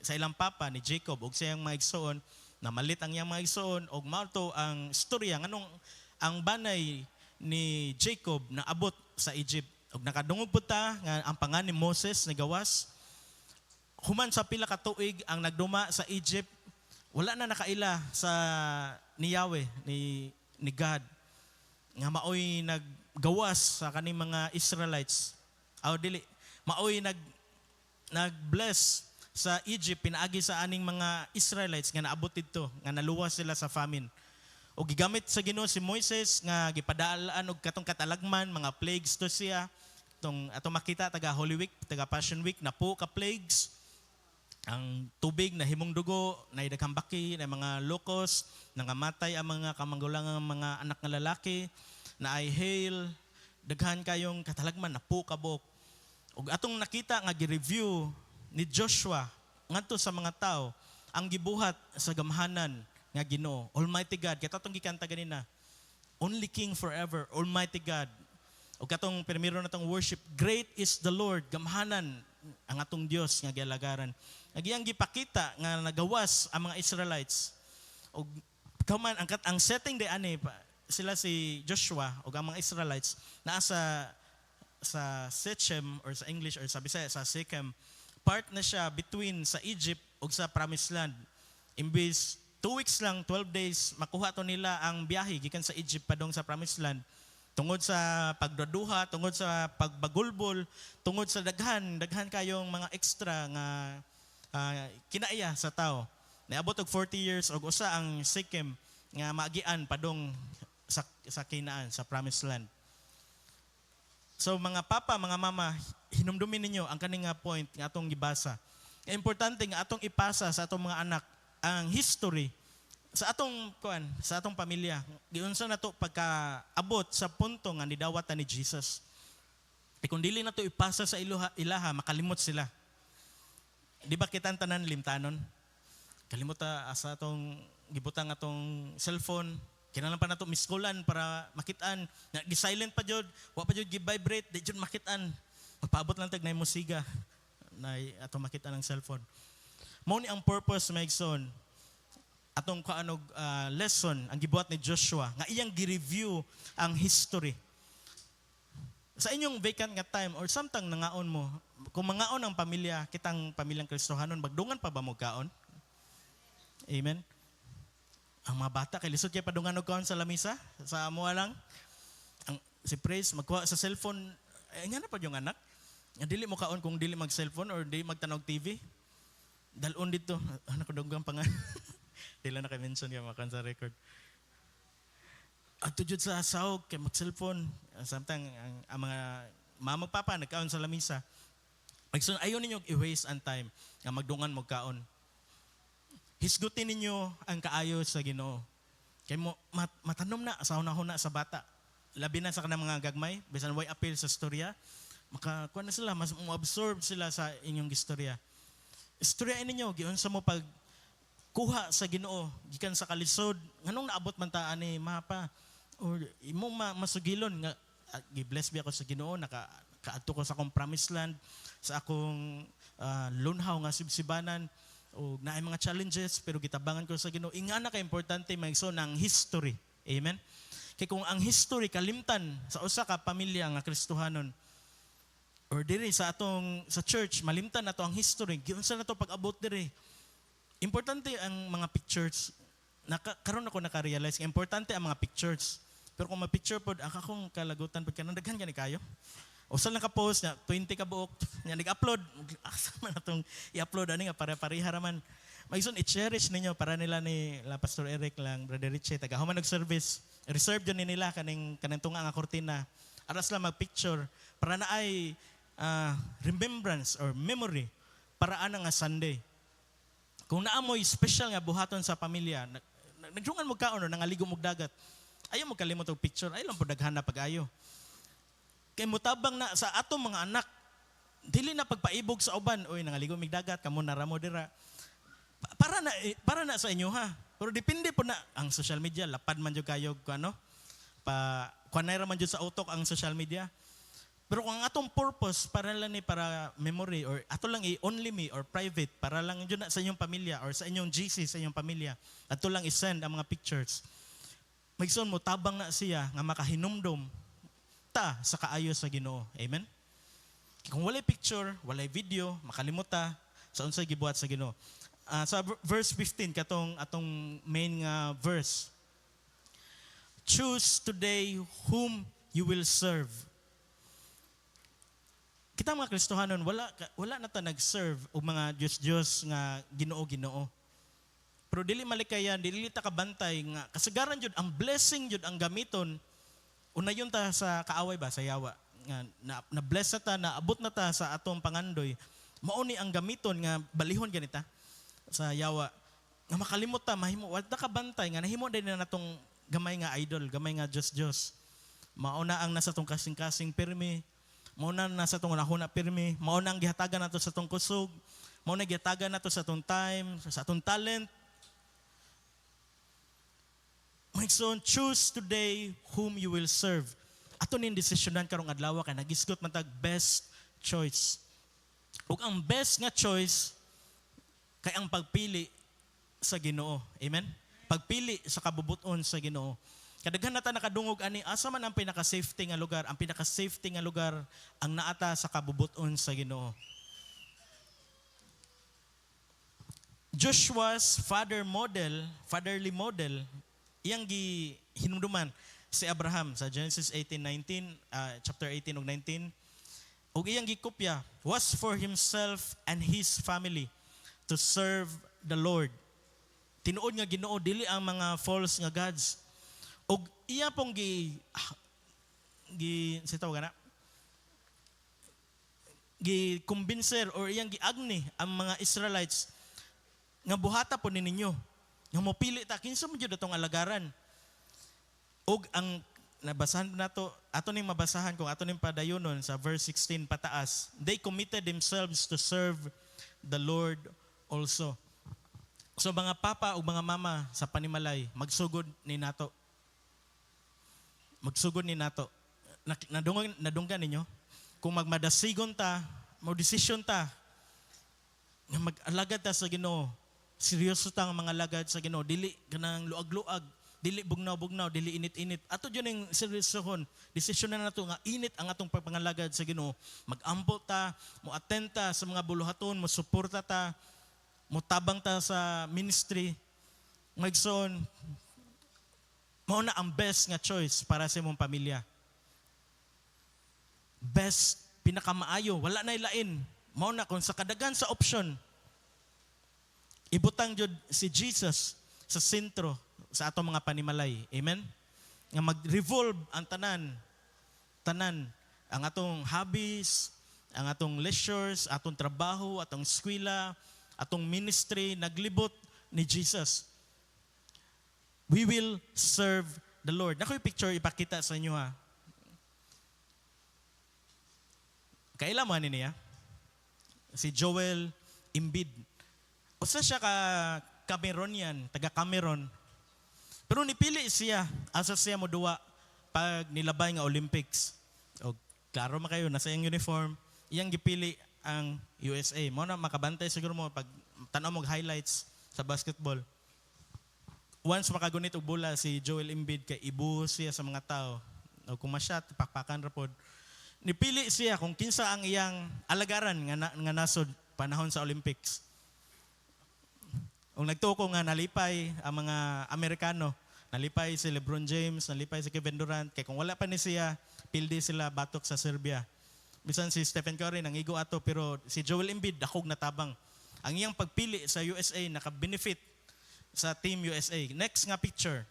sa ilang papa ni Jacob og siyang mga igsoon, namalit ang iyang mga igsoon og mao to ang istorya nganong ang banay ni Jacob naabot sa Egypt og nakadungog pud ta nga ang pangan ni Moses nagawas. Human sa pila ka tuig ang nagduma sa Egypt, wala na nakaila sa ni Yahweh, ni God, nga maoy naggawas sa kaning mga Israelites. Maoy nag-bless sa Egypt, pinaagi sa aning mga Israelites nga naabot dito, nga naluwas sila sa famine. O gigamit sa Ginoo si Moises nga gipadaalaan og katong katalagman, mga plagues to siya. Atong makita taga Holy Week, taga Passion Week, na po ka plagues. Ang tubig na himong dugo, na daghang baki, na mga locust, nangamatay ang mga kamanggulangang mga anak nga lalaki, na ay hail, daghan kayong katalagman na po kabok. Ug atong nakita nga gi-review ni Joshua ngadto sa mga tao ang gibuhat sa gamhanan nga Ginoo, Almighty God. Kaya atong gikanta ganina, only King forever, Almighty God. O katong primero na tong worship, great is the Lord, gamhanan ang atong Dios nga gialagaran. Nagyang gipakita nga nagawas ang mga Israelites. O kauman ang setting de ani sila si Joshua o ang mga Israelites naa sa Shechem or sa English or sa Bisaya sa Shechem, part na siya between sa Egypt o sa Promised Land. Imbis 2 weeks lang, 12 days, makuha to nila ang biyahe gikan sa Egypt padong sa Promised Land. Tungod sa pagdaduha, tungod sa pagbagulbol, tungod sa daghan kayong mga extra nga kinaiya sa tao. Naabot og 40 years og usa ang Shechem nga maagian padong sa Kinaan, sa Promised Land. So mga papa, mga mama, hinumdumin ninyo ang kaning nga point nga atong gibasa. Importante nga atong ipasa sa atong mga anak ang history sa atong pamilya. Giunsa na to pagkaabot sa punto nga nidawatan ni Jesus. Kung dili na to ipasa sa ilaha, makalimot sila. Di ba kitang tanan limtanon? Kalimot sa atong gibutang atong cellphone. Kinahanglan pa nato miskulan para makitaan. Gi-silent pa jud, wa pa jud gi-vibrate, di jud makitaan. Magpaabot lang tag na musiga na atong makitaan ng cellphone. Mao ni ang purpose maigsoon atong kaanog lesson ang gibuhat ni Joshua nga iyang gi-review ang history. Sa inyong vacant nga time or samtang nangaon mo, kung mangaon ang pamilya, kitang pamilyang Kristohanon, magdungan pa ba mo kaon? Amen. Ang mga bata, kay lisod kaya padungan og kaon sa lamisa, sa amuha lang. Si Praise, magkuha sa cellphone, nga na pa yung anak. Dili mo kaon kung dili mag-cellphone or dili magtanog TV. Dalon dito, anak ko dunggang pangan. Dila na ka-mention kaya makan sa record. At tujud sa sahog, kay mag-cellphone. Samtang ang mga mama papa nagkaon sa lamisa. Ayaw ninyo i-waste ang time nga magdungan mo kaon. Hisgutin ninyo ang kaayo sa Ginoo. Kay mo matanom na sa una-una sa bata. Labi na sa kanang mga gagmay, bisan way appeal sa storya, makakuha na sila, mas mo-absorb sila sa inyong istorya. Istoryain ninyo, giunsa mo pag kuha sa Ginoo, gikan sa kalisod, nganong naabot man ta ani mapa, or imo masugilon nga gi-bless bi ako sa Ginoo, nakaadto ko sa akong Promised Land, sa akong lunhaw nga sibsibanan, o naay mga challenges pero gitabangan ko sa Ginoo. Ingana ka importante maigsoon ang history. Amen. Kay kung ang history kalimtan sa usa ka pamilya nga Kristohanon or diri sa church malimtan nato ang history, giunsa nato pag-abot diri. Importante ang mga pictures. Karon ako naka-realize importante ang mga pictures. Pero kung ma-picture pod ang akong kalagutan pud kanang daghan gani kayo. Usa lang ka post na 20 ka buok nya nag-upload. Asa man atong i-upload ani nga pare-pareha raman. Maison i-cherish ninyo para nila ni Pastor Eric lang, Brother Richie tagahuman og service. Reserve jud nila kaning tunga nga kurtina. Aras lang mag-picture para na ay remembrance or memory para ana nga Sunday. Kung naamoy special nga buhaton sa pamilya, nagdungan mo kaon o nangaligom og dagat. Ayaw mo kalimot og picture, ay lang po daghan na pag-ayo. Kay mutabang na sa atong mga anak, dili na pagpaibog sa uban, oy nangaligom og dagat, kamo na ramo dira. Para na sa inyo ha. Pero depende po na ang social media, lapad man jud kayo kuanay ra man jud sa utok ang social media. Pero kung ang atong purpose para lang ni para memory or ato lang i-only me or private para lang yun na sa inyong pamilya or sa inyong GC sa inyong pamilya, ato lang i-send ang mga pictures. Maigsoon mo tabang na siya nga makahinumdom ta sa kaayo sa Ginoo. Amen. Kung walay picture, walay video, makalimot ta sa unsay gibuhat sa Ginoo. Sa verse 15 atong main nga verse. Choose today whom you will serve. Kita mga Kristohanon, wala na ta nag-serve o mga Diyos nga Ginoo. Pero dili malikayan, dili ta kabantay nga kasagaran jud ang blessing jud ang gamiton. Unayon ta sa kaaway ba sa yawa nga na bless ta na abot na ta sa atong pangandoy. Mao ni ang gamiton nga balihon ganita sa yawa. Nga makalimot ta mahimo wala ta kabantay nga nahimo din na natong gamay nga idol, gamay nga Diyos. Mauna ang nasa tong kasing-kasing pirmi. Mauna na sa itong unahuna pirmi, mauna ang gihatagan nato sa itong kusog, Mao na gitagan nato sa atong time, sa atong talent. My son, choose today whom you will serve. Ato ning desisyonan karong adlaw kay nagisgot man tag best choice. Ug ang best nga choice kay ang pagpili sa Ginoo. Amen? Pagpili sa kabubuton sa Ginoo. Kadaghan nata nakadungog ani asa man ang pinaka-safety nga lugar? Ang pinaka-safety nga lugar ang naata sa kabubuton sa Ginoo. Joshua's fatherly model, iyang hinumduman si Abraham sa Genesis 18:19, chapter 18 ug 19. Ug iyang gikopya was for himself and his family to serve the Lord. Tinuod nga Ginoo dili ang mga false nga gods. Og iya pong gi-convincer or iyang giagni ang mga Israelites nga buhata po ninyo. Nga mopili ta kinsa man jud atong alagaran. Og ang nabasahan nato, ato ning mabasahan kung ato ning padayonon sa verse 16 pataas. They committed themselves to serve the Lord also. So mga papa o mga mama sa panimalay, magsugod ni nato. Magsugod ni nato. Nadunggan ninyo, kung magmadasigon ta, mo-desisyon ta, nga mag-alagad ta sa Ginoo, seryoso ta nga mga alagad sa Ginoo, dili kanang luag-luag, dili bugnaw-bugnaw, dili init-init. Ato dyan yung seryosohon, desisyon na nato nga init ang atong pagpangalagad sa Ginoo. Mag-ampo ta, mo-attend ta sa mga buluhaton, mo-suporta ta, mo-tabang ta sa ministry. Magson, mao na ang best nga choice para sa imong pamilya. Best, pinakamaayo, wala na ilain. Mao na kung sa kadagan sa option, ibutang jud si Jesus sa sentro sa atong mga panimalay. Amen? Nga mag-revolve ang tanan, ang atong hobbies, ang atong leisures, atong trabaho, atong eskwela, atong ministry, naglibot ni Jesus. We will serve the Lord. Nakoy picture ipakita sa inyo ha. Kailan mo niya? Si Joel Embiid. Usa siya ka Cameroonian, taga Cameroon. Pero nipili siya, asa siya mo duwa pag nilabay nga Olympics. O klaro man kayo, nasa iyang uniform, iyang gipili ang USA. Mo na makabantay siguro mo pag tanaw mo highlights sa basketball. Once makagunit og bola si Joel Embiid kay ibuhos siya sa mga tao. O kung masyat, pakpakan rapod. Nipili siya kung kinsa ang iyang alagaran nga nasod panahon sa Olympics. Kung nagtuko nga nalipay ang mga Amerikano, nalipay si LeBron James, nalipay si Kevin Durant, kay kung wala pa ni siya, pildi sila batok sa Serbia. Bisan si Stephen Curry nangigo ato, pero si Joel Embiid dakog natabang. Ang iyang pagpili sa USA naka-benefit sa Team USA. Next nga picture.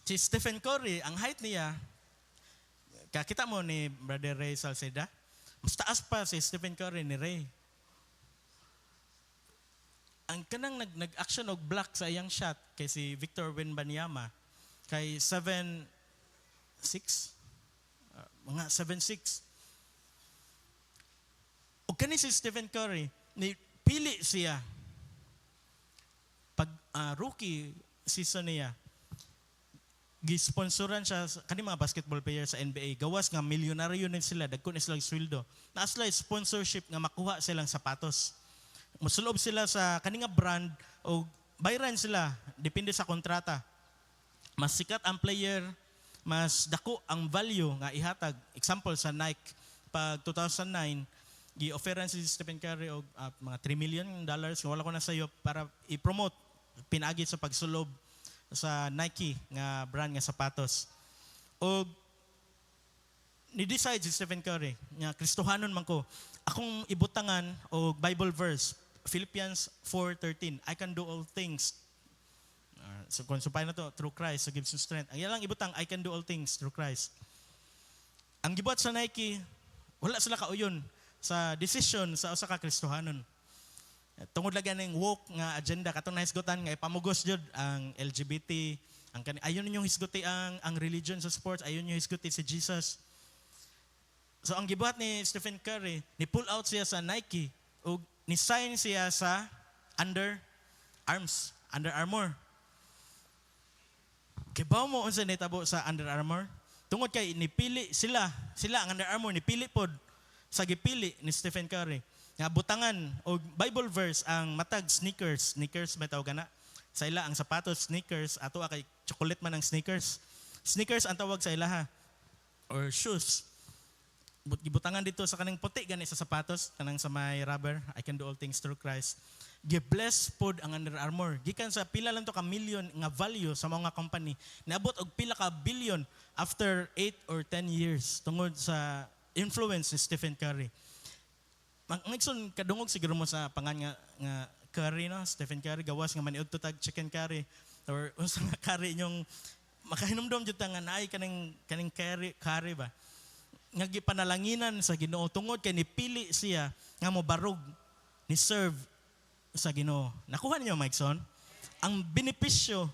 Si Stephen Curry, ang height niya, kakita mo ni Brother Ray Salceda, mas taas pa si Stephen Curry ni Ray. Ang kanang nag-action og block sa iyang shot kay si Victor Wembanyama kay 7'6", mga 7'6". O kani si Stephen Curry, pili siya pag rookie season niya, gisponsoran siya kani mga basketball player sa NBA, gawas nga milyonaryo na sila, dagko na silang sweldo. Naa sila sponsorship nga makuha silang sapatos. Musulob sila sa kani nga brand o bayran sila depende sa kontrata. Mas sikat ang player, mas dako ang value nga ihatag. Example sa Nike pag 2009 gi-offeran si Stephen Curry og mga $3 million nga wala ko na sayo para i-promote pinaagi sa pagsulob sa Nike nga brand nga sapatos. Og ni-decide si Stephen Curry nga Kristohanon man ko, akong ibutangan og Bible verse Philippians 4:13, I can do all things. So kung supay na to, through Christ, so gives you strength. Ang ilang ibutang, I can do all things through Christ. Ang gibuhat sa Nike, wala sila kauyon sa decision sa usa ka Kristohanon. Tungod lagi ng woke nga agenda katong nahisgutan nga ipamugos jud ang LGBT, ayon niyo hisguti ang religion sa sports, ayon niyo hisguti si Jesus. So ang gibuhat ni Stephen Curry, ni pull out siya sa Nike ug ni sign siya sa Under Armour. Kibaw mo unsa nitabo sa Under Armour? Tungod kay nipili sila ang Under Armour nipili pod sa gipili ni Stephen Curry. Nga butangan o Bible verse ang matag sneakers ba tawag na? Sa ila ang sapatos sneakers, ato kay chocolate man ang sneakers. Sneakers ang tawag sa ilaha or shoes. Gibutangan dito sa kanang puti gani sa sapatos, kanang sa may rubber, I can do all things through Christ. Gi-bless pod ang Under Armour. Gikan sa pila lang to ka million nga value sa mga company, naabot og pila ka billion after 8 or 10 years tungod sa influence ni Stephen Curry. Ngayson kadungog siguro mo sa pangan nga curry no, Stephen Curry gawas nga maniud to tag chicken curry or unsa nga curry inyong makahinumdom jud ta nga naay kaning curry ba. Nga gipanalanginan sa Ginoo tungod kay nipili siya nga mobarog ni serve sa Ginoo. Nakuha niyo Mike Son? Ang benepisyo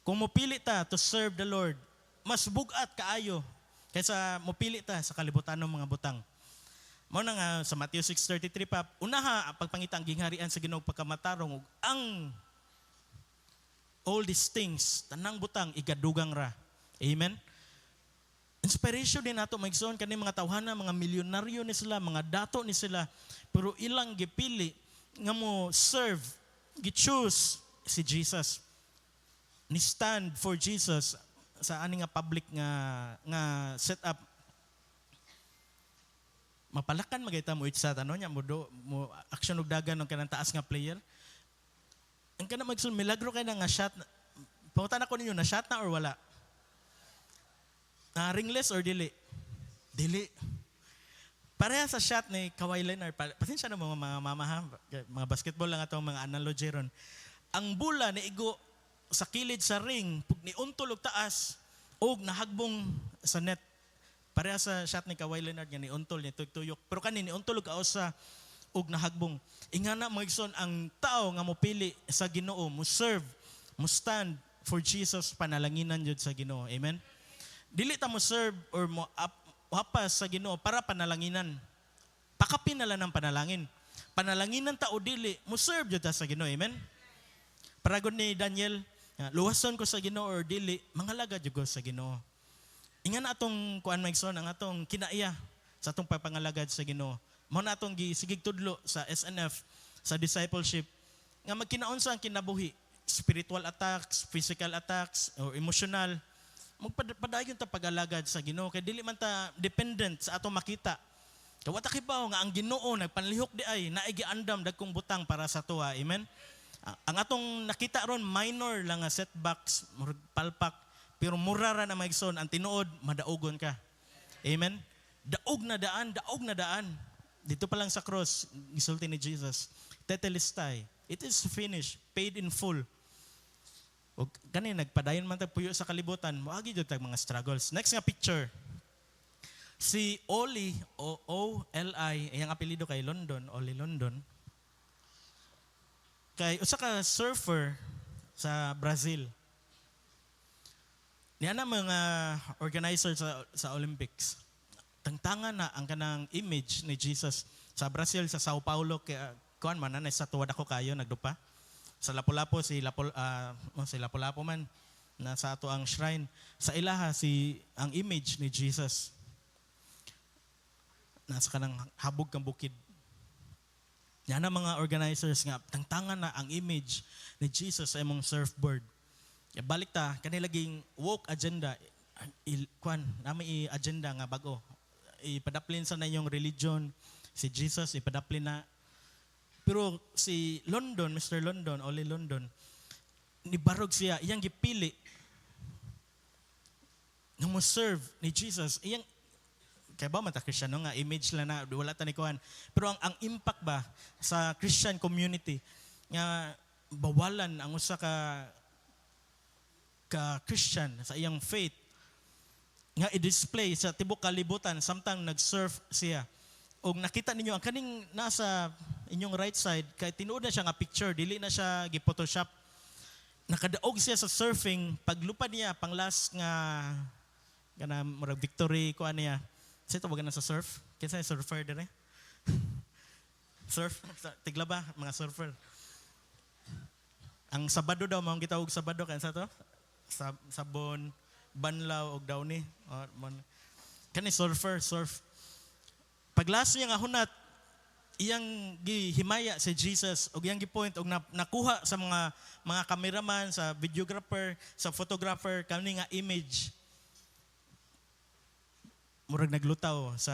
kung mopili ta to serve the Lord mas bugat kaayo kaysa mopili ta sa kalibutan ng mga butang. Mao na nga sa Matthew 6:33 pa, unaha pagpangita ang gingharian sa Ginoo pagkamatarong ug ang all these things tanang butang igadugang ra. Amen. Inspiration din nato maigsoon kani mga tawhana, mga milyonaryo ni sila, mga dato ni sila, pero ilang gipili nga mo serve, gi-choose si Jesus. Ni stand for Jesus sa ani nga public nga setup. Mapalakan magayta mo sa tanong niya mo action og dagan ng kanang taas nga player. Ang kana magsul milagro kay na nga shot. Pangutan ako ninyo na shot na or wala? Ringless or dili? Dili. Pareha sa shot ni Kawhi Leonard. Pasensya na mga mamaha, mga basketball lang atong mga analogy ron. Ang bola ni igo sa kilid sa ring, pug ni untol og taas og nahagbong sa net. Pareha sa shot ni Kawhi Leonard nga ni untol ni tuyok. Pero kani ni untol og sa og nahagbong. Ingana magson ang tao nga mopili sa Ginoo, mo serve, mo stand for Jesus, panalanginan jud sa Ginoo. Amen. Dili ta mo serve or mo hapas sa Ginoo para panalanginan. Pakapin na lang ng panalangin. Panalanginan ta o dili, mo serve jud ta sa Ginoo. Amen. Paragon ni Daniel, luwason ko sa Ginoo or dili, mangalaga jud ko sa Ginoo. Ingan atong kuan Mike Son, ang atong kinaiya sa atong pagpangalagad sa Ginoo. Mao na atong gisigig tudlo sa SNF, sa discipleship nga magkinaon sa ang kinabuhi, spiritual attacks, physical attacks, or emotional. Magpadayon ta pag-alagad sa Ginoo kay dili man ta dependent sa atong makita. Kay wa ta kibaw nga ang Ginoo nagpanlihok di ay naay giandam dagkong butang para sa tuwa. Amen. Ang atong nakita ron minor lang nga setbacks, palpak, pero murara na maigsoon ang tinuod madaugon ka. Amen. Daog na daan. Dito pa lang sa cross gisulti ni Jesus. Tetelestai. It is finished, paid in full. O kani nagpadayon man tag puyo sa kalibutan, moagi jud tag mga struggles. Next nga picture. Si Oli O-L-I, iyang apelyido kay London, Oli London. Kay usa ka surfer sa Brazil. Niya na mga organizer sa Olympics. Tangtangan na ang kanang image ni Jesus sa Brazil, sa Sao Paulo, kaya kuan man na sa tuwad ako kayo nagdupa. Sa Lapu-Lapu si Lapu-Lapu man na sa ato ang shrine. Sa ilaha ang image ni Jesus. Nasa kanang habog kang bukid. Yan na mga organizers nga tangtangan na ang image ni Jesus sa imong surfboard. Balik ta kanilaging woke agenda nami agenda nga bago. Ipadaplin sa na yung religion si Jesus ipadaplin na. Pero si London, Mr. London, Oli London, nibarog siya, iyang gipili nga mo serve ni Jesus. Iyang kaya ba mata Kristiyano nga image lang na wala ta ni kuan. Pero ang impact ba sa Christian community nga bawalan ang usa ka Christian sa iyang faith nga i-display sa tibok kalibutan samtang nag-surf siya. Og nakita ninyo ang kaning nasa inyong right side, kay tinuod na siya nga picture, dili na siya gi-photoshop. Nakadaog siya sa surfing, paglupad niya, pang last nga, gana, murag victory, kuha niya. Sa ito, wag na sa surf. Kinsa yung surfer dire? Surf? Tigla ba, mga surfer? Ang Sabado daw, mga gitawag Sabado, kaya sa to? Sabon, banlaw, og dawni. Kani surfer, surf. Paglaso niya nga hunat, iyang gihimaya si Jesus og iyang gipoint og nakuha sa mga cameraman, sa videographer, sa photographer kani nga image. Murag naglutaw sa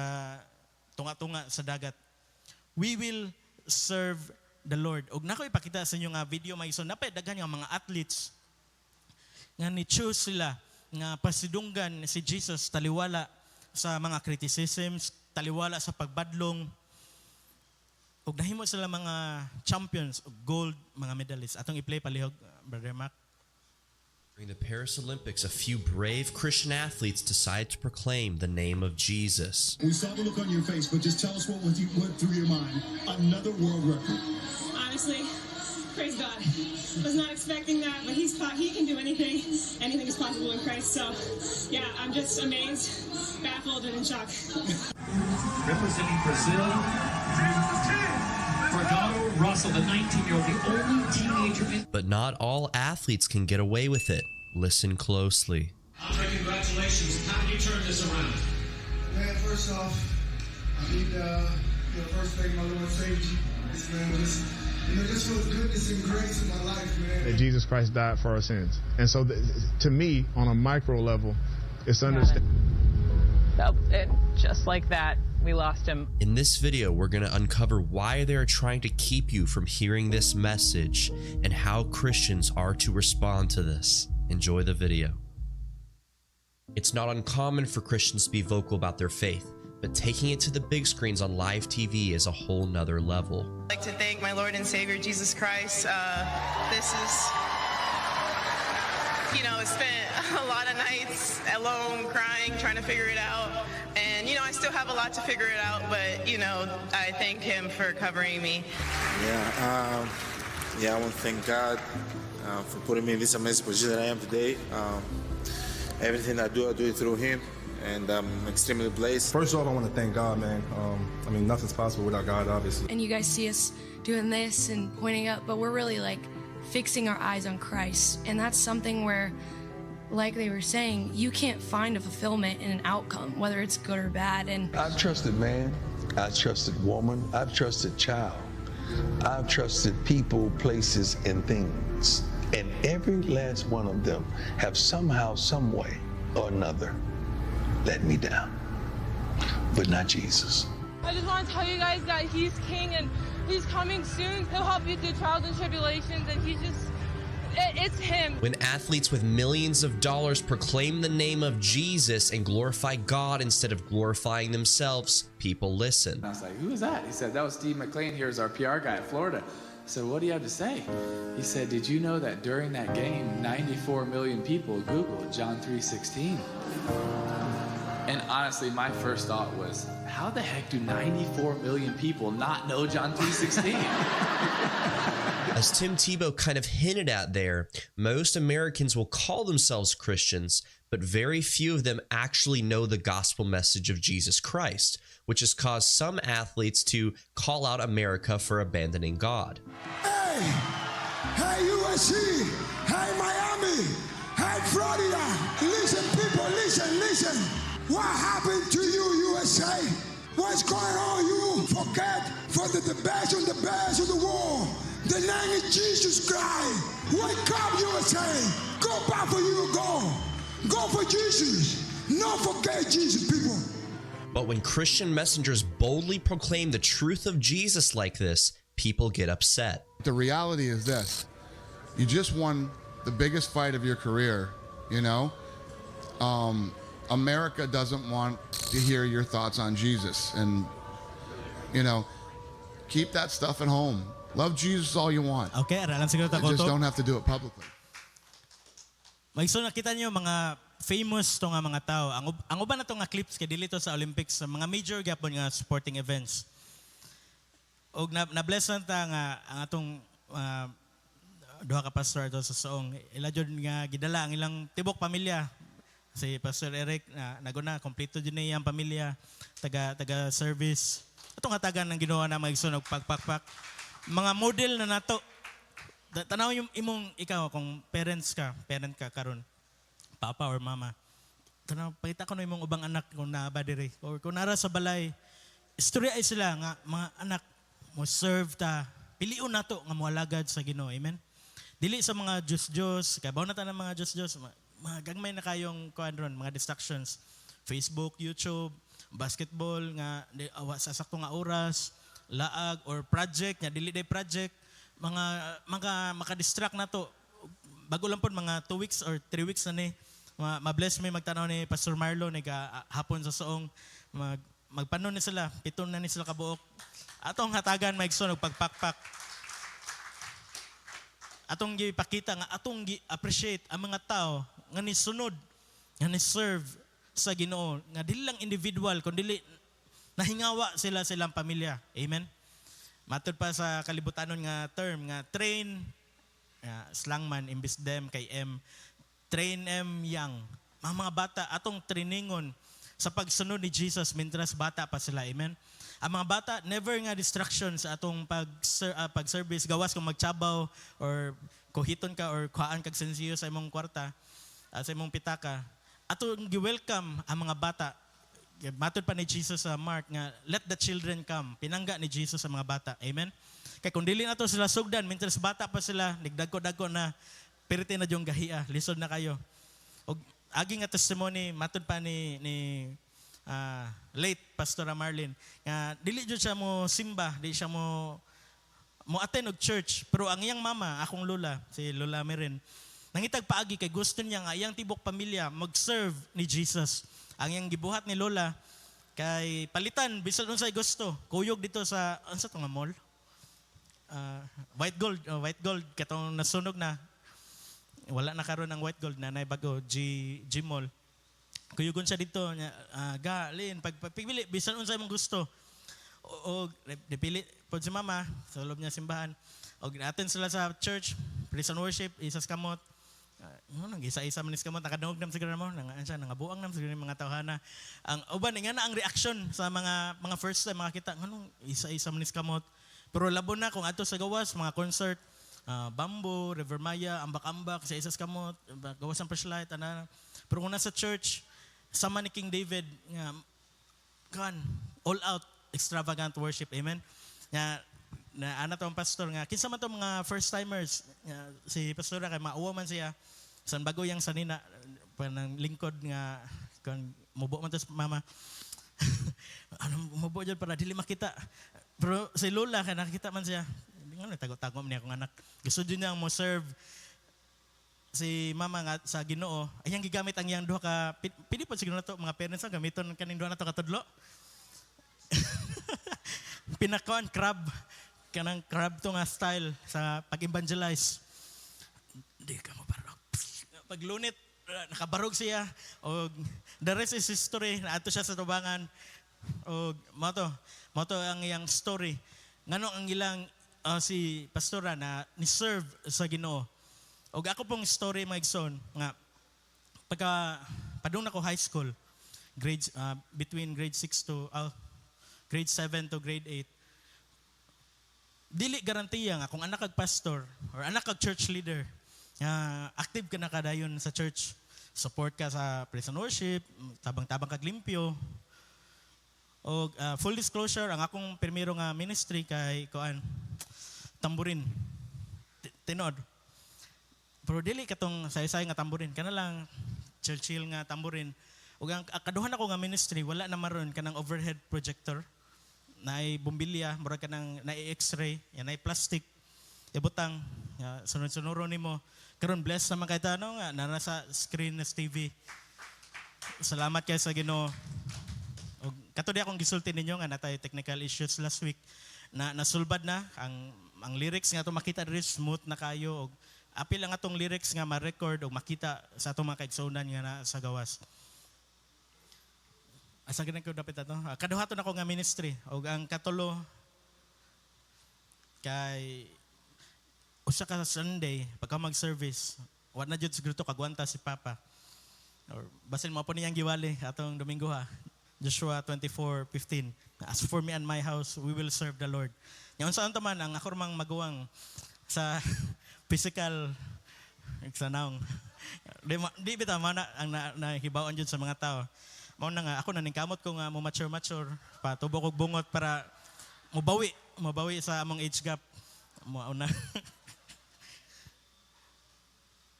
tunga-tunga sa dagat. We will serve the Lord. Og nako ipakita sa inyo nga video maison napay daghan nga mga athletes nga ni-choose sila nga pasidunggan si Jesus taliwala sa mga criticisms, taliwala sa pagbadlong. Ug nahimo sila mga champions of gold, mga medalists. Atong i-play palihog, Brother Mac. During the Paris Olympics, a few brave Christian athletes decide to proclaim the name of Jesus. We saw the look on your face, but just tell us what went through your mind. Another world record. Honestly, praise God. Was not expecting that, but he can do anything. Anything is possible in Christ. So, yeah, I'm just amazed, baffled, and in shock. Representing Brazil, Fernando Russell, the 19-year-old, the only teenager in... But not all athletes can get away with it. Listen closely. Andre, congratulations. How did you turn this around? Man, first off, I need first thank my Lord and Savior Jesus, man. Just for the goodness and grace in my life, man. That Jesus Christ died for our sins. And so to me, on a micro level, it's understanding. And just like that, we lost him. In this video, we're going to uncover why they're trying to keep you from hearing this message and how Christians are to respond to this. Enjoy the video. It's not uncommon for Christians to be vocal about their faith, but taking it to the big screens on live TV is a whole nother level. I'd like to thank my Lord and Savior, Jesus Christ. This is, I spent a lot of nights alone crying, trying to figure it out. And, I still have a lot to figure it out, but, I thank him for covering me. I want to thank God for putting me in this amazing position that I am today. Everything I do it through him. And I'm extremely blessed. First off, I want to thank God, man. Nothing's possible without God, obviously. And you guys see us doing this and pointing up, but we're really fixing our eyes on Christ. And that's something where, like they were saying, you can't find a fulfillment in an outcome, whether it's good or bad. And I've trusted man, I've trusted woman, I've trusted child. I've trusted people, places, and things. And every last one of them have somehow, some way or another let me down, but not Jesus. I just want to tell you guys that he's king and he's coming soon. He'll help you through trials and tribulations, and it's him. When athletes with millions of dollars proclaim the name of Jesus and glorify God instead of glorifying themselves, people listen. And I was like, who is that? He said, that was Steve McLean here, is our PR guy at Florida. I said, what do you have to say? He said, did you know that during that game, 94 million people Googled John 3:16? And honestly, my first thought was, how the heck do 94 million people not know John 3:16? As Tim Tebow kind of hinted at there, most Americans will call themselves Christians, but very few of them actually know the gospel message of Jesus Christ, which has caused some athletes to call out America for abandoning God. Hey USC, hey Miami, hey Florida, listen people, listen. What happened to you, USA? What's going on? You forget for the best of the world. The name is Jesus Christ. Wake up, USA. Go back for you, go for Jesus. Don't forget Jesus, people. But when Christian messengers boldly proclaim the truth of Jesus like this, people get upset. The reality is this. You just won the biggest fight of your career, America doesn't want to hear your thoughts on Jesus. And, keep that stuff at home. Love Jesus all you want. Okay, aralan siguro ta You just don't have to do it publicly. Magso nakita niyo mga famous to nga mga tao. Ang uban na to nga clips kay dili to sa Olympics, sa mga major gyapon nga sporting events. Og na-bless na ta nga ang atong duha ka pastor ato sa Soong. Ila jud nga gidala ang ilang tibok pamilya. Si Pastor Eric naguna kompleto jud na iyang pamilya taga service. Atong hatagan ng ginawa na magsun og pagpakpak. Mga model na nato. Tanaw yung imong ikaw kung parent ka karon. Papa or mama. Tanaw pakita ko na imong ubang anak kung naaba diri or kung nara sa balay. Istorya ay sila nga mga anak mo serve ta. Piliun nato nga moalagad sa Ginoo. Amen. Dili sa mga Diyos, kabaw na ta ng mga Diyos, mga gagmay na kayong kuan ron, mga distractions. Facebook, YouTube, basketball nga sa sakto nga oras, laag or project, nga dili day project, mga maka-distract na to. Bago lang po mga 2 weeks or 3 weeks na ni, ma-bless me magtanaw ni Pastor Marlo ni hapon sa Soong, magpanon ni sila, 7 na ni sila kabuok. Atong hatagan maigsoon og pagpakpak. Atong gipakita nga atong gi-appreciate ang mga tao nga nisunod, nga ni-serve sa Ginoo, nga dili lang individual kundi nahingawa sila silang pamilya. Amen. Matud pa sa kalibutanon nga term nga train slangman imbis dem kay train young. Mga bata atong trainingon sa pagsunod ni Jesus mintras bata pa sila. Amen. Ang mga bata, never nga distraction sa atong pag-service. Gawas kung magtsabaw or kuhiton ka or kuhaan kag sensiyo sa imong kwarta, sa imong pitaka. Atong gi-welcome ang mga bata. Matod pa ni Jesus sa Mark nga, let the children come. Pinangga ni Jesus sa mga bata. Amen? Kaya kung dili na to sila sugdan, mintras bata pa sila, nigdagko-dagko na, pirite na yung gahiya, lisod na kayo. O, agi nga testimony, matod pa ni late Pastora Marlene nga dili jud siya mo simba, di siya mo attend og church, pero ang iyang mama, akong lola, si Lola Meren, nangitag paagi kay gusto niya nga iyang tibok pamilya mag-serve ni Jesus. Ang iyang gibuhat ni Lola kay palitan bisan unsay gusto, kuyog dito sa unsa to nga mall, white gold katong nasunog na, wala na karon ang white gold na nay bago G Mall. Kuyugon siya dito, galin, pagpili, bisan unsay mong gusto. O dipili po si mama, sa loob niya simbahan. O natin sila sa church, praise and worship, isas kamot. Isa-isa manis kamot, nakadungog nam siguro mo, nangabuang nam siguro mga tawhana. Ang uban, nga na ang reaction sa mga first time, makakita, isa-isa manis kamot. Pero labo na kung ato sa gawas, mga concert, Bamboo, River Maya, ambak-ambak, sa isas kamot, gawas ang flashlight, pero kung nasa church, sama ni King David nga all out extravagant worship. Amen. Na ana tong pastor nga kinsa man tong mga first timers si pastora kay mauwa man siya san bago yang sanina panang lingkod nga kan mubo man tas mama mubo jud para dili makita, pero si Lola kay nakita man siya ngano tago-tago man niya akong anak, gusto jud niya mo serve si mama nga sa Ginoo. Ayang gigamit ang iyang duha ka pili po siguro nato mga parents ang gamiton kaning duha nato katudlo. Pinakaon kanang crab to nga style sa pag-evangelize. Di ka mo barog. Paglunit nakabarog siya o the rest is history. Naato siya sa tubangan o moto ang iyang story. Ngano ang ilang si pastora na ni serve sa Ginoo. Og ako pong story mga igsoon nga pagka padung na ko high school, grades between grade 6 to grade 7 to grade 8. Dili garantiya nga kung anak kag pastor or anak kag church leader, active ka na kadayon sa church, support ka sa praise and worship, tabang-tabang kag limpyo. Og full disclosure, ang akong primero nga ministry kay tamburin. Tinod. Pero dili katong say-say nga tamburin, kana lang chill nga tamburin. Ug ang kaduhan ako nga ministry wala na maron kanang overhead projector. Naay bombilya, mura kanang naay X-ray, yan naay plastic. Ibutang sunod-sunuron nimo. Karon blessed naman kay tano nga nasa screen na TV. Salamat kay sa Ginoo. Og kato di akong gisulti ninyo nga natay technical issues last week na nasulbad na ang lyrics nga to makita diri smooth na kayo og apil ang atong lyrics nga ma-record o makita sa atong mga kaigsunan nga na sa gawas. Asa ganun ko dapat ito? Kaduhaton ako nga ministry. O ang katulo, Kay usa ka Sunday pagka mag-service, wa na jud siguro to kagwanta si Papa. Or basin mo po niyang giwali atong Domingo ha. Joshua 24:15. As for me and my house, we will serve the Lord. Yung saan man ang ako mang maguwang sa physical eksanaong. Di bitaw man ang nahibawan jud sa mga tao. Mao na nga ako naningkamot ko nga mo mature patubo kog bungot para mabawi sa among age gap. Mao na.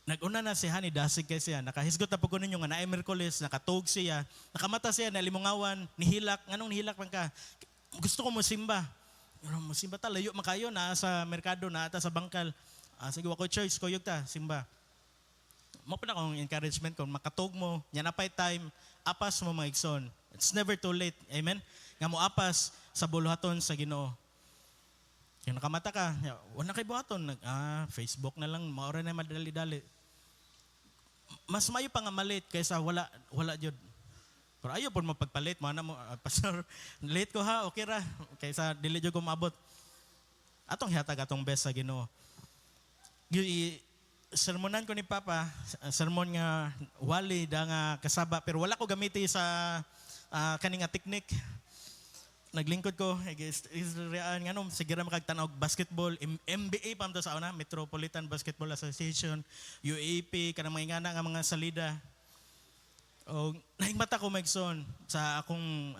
Nag-una na si Hani, dasig kay siya. Nakahisgot na po ko ninyo nga naay Merkulis, nakatug siya, nakamata siya, nalimungawan, nihilak. Nganong nihilak man ka? Gusto ko mo simba. Mo simba ta, layo makayo, na sa merkado, na ata sa bangkal. Sige, wako choice, kuyog ta, simba. Mo pa na akong encouragement kung makatug mo, yan apay time, apas mo mga igsoon. It's never too late. Amen? Nga mo apas sa buluhaton sa Ginoo. Yung nakamata ka, wala kay buhaton, Facebook na lang, maura na madali-dali. Mas mayo pa nga malit kaysa wala jud. Pero ayaw po mo pagpalit, mana mo, pastor, late ko ha, okay ra, kaysa dili jud ko maabot. Atong hihatag atong best sa Ginoo. Sermonan ko ni Papa, sermon nga wali da nga kasaba, pero wala ko gamiti sa kaning nga technique. Naglingkod ko, isriyaan nga sige ra makagtanaw basketball, MBA pa to sa una, Metropolitan Basketball Association, UAP, kanang mga ingana nga mga salida. O nahigmata ko maigsoon sa akong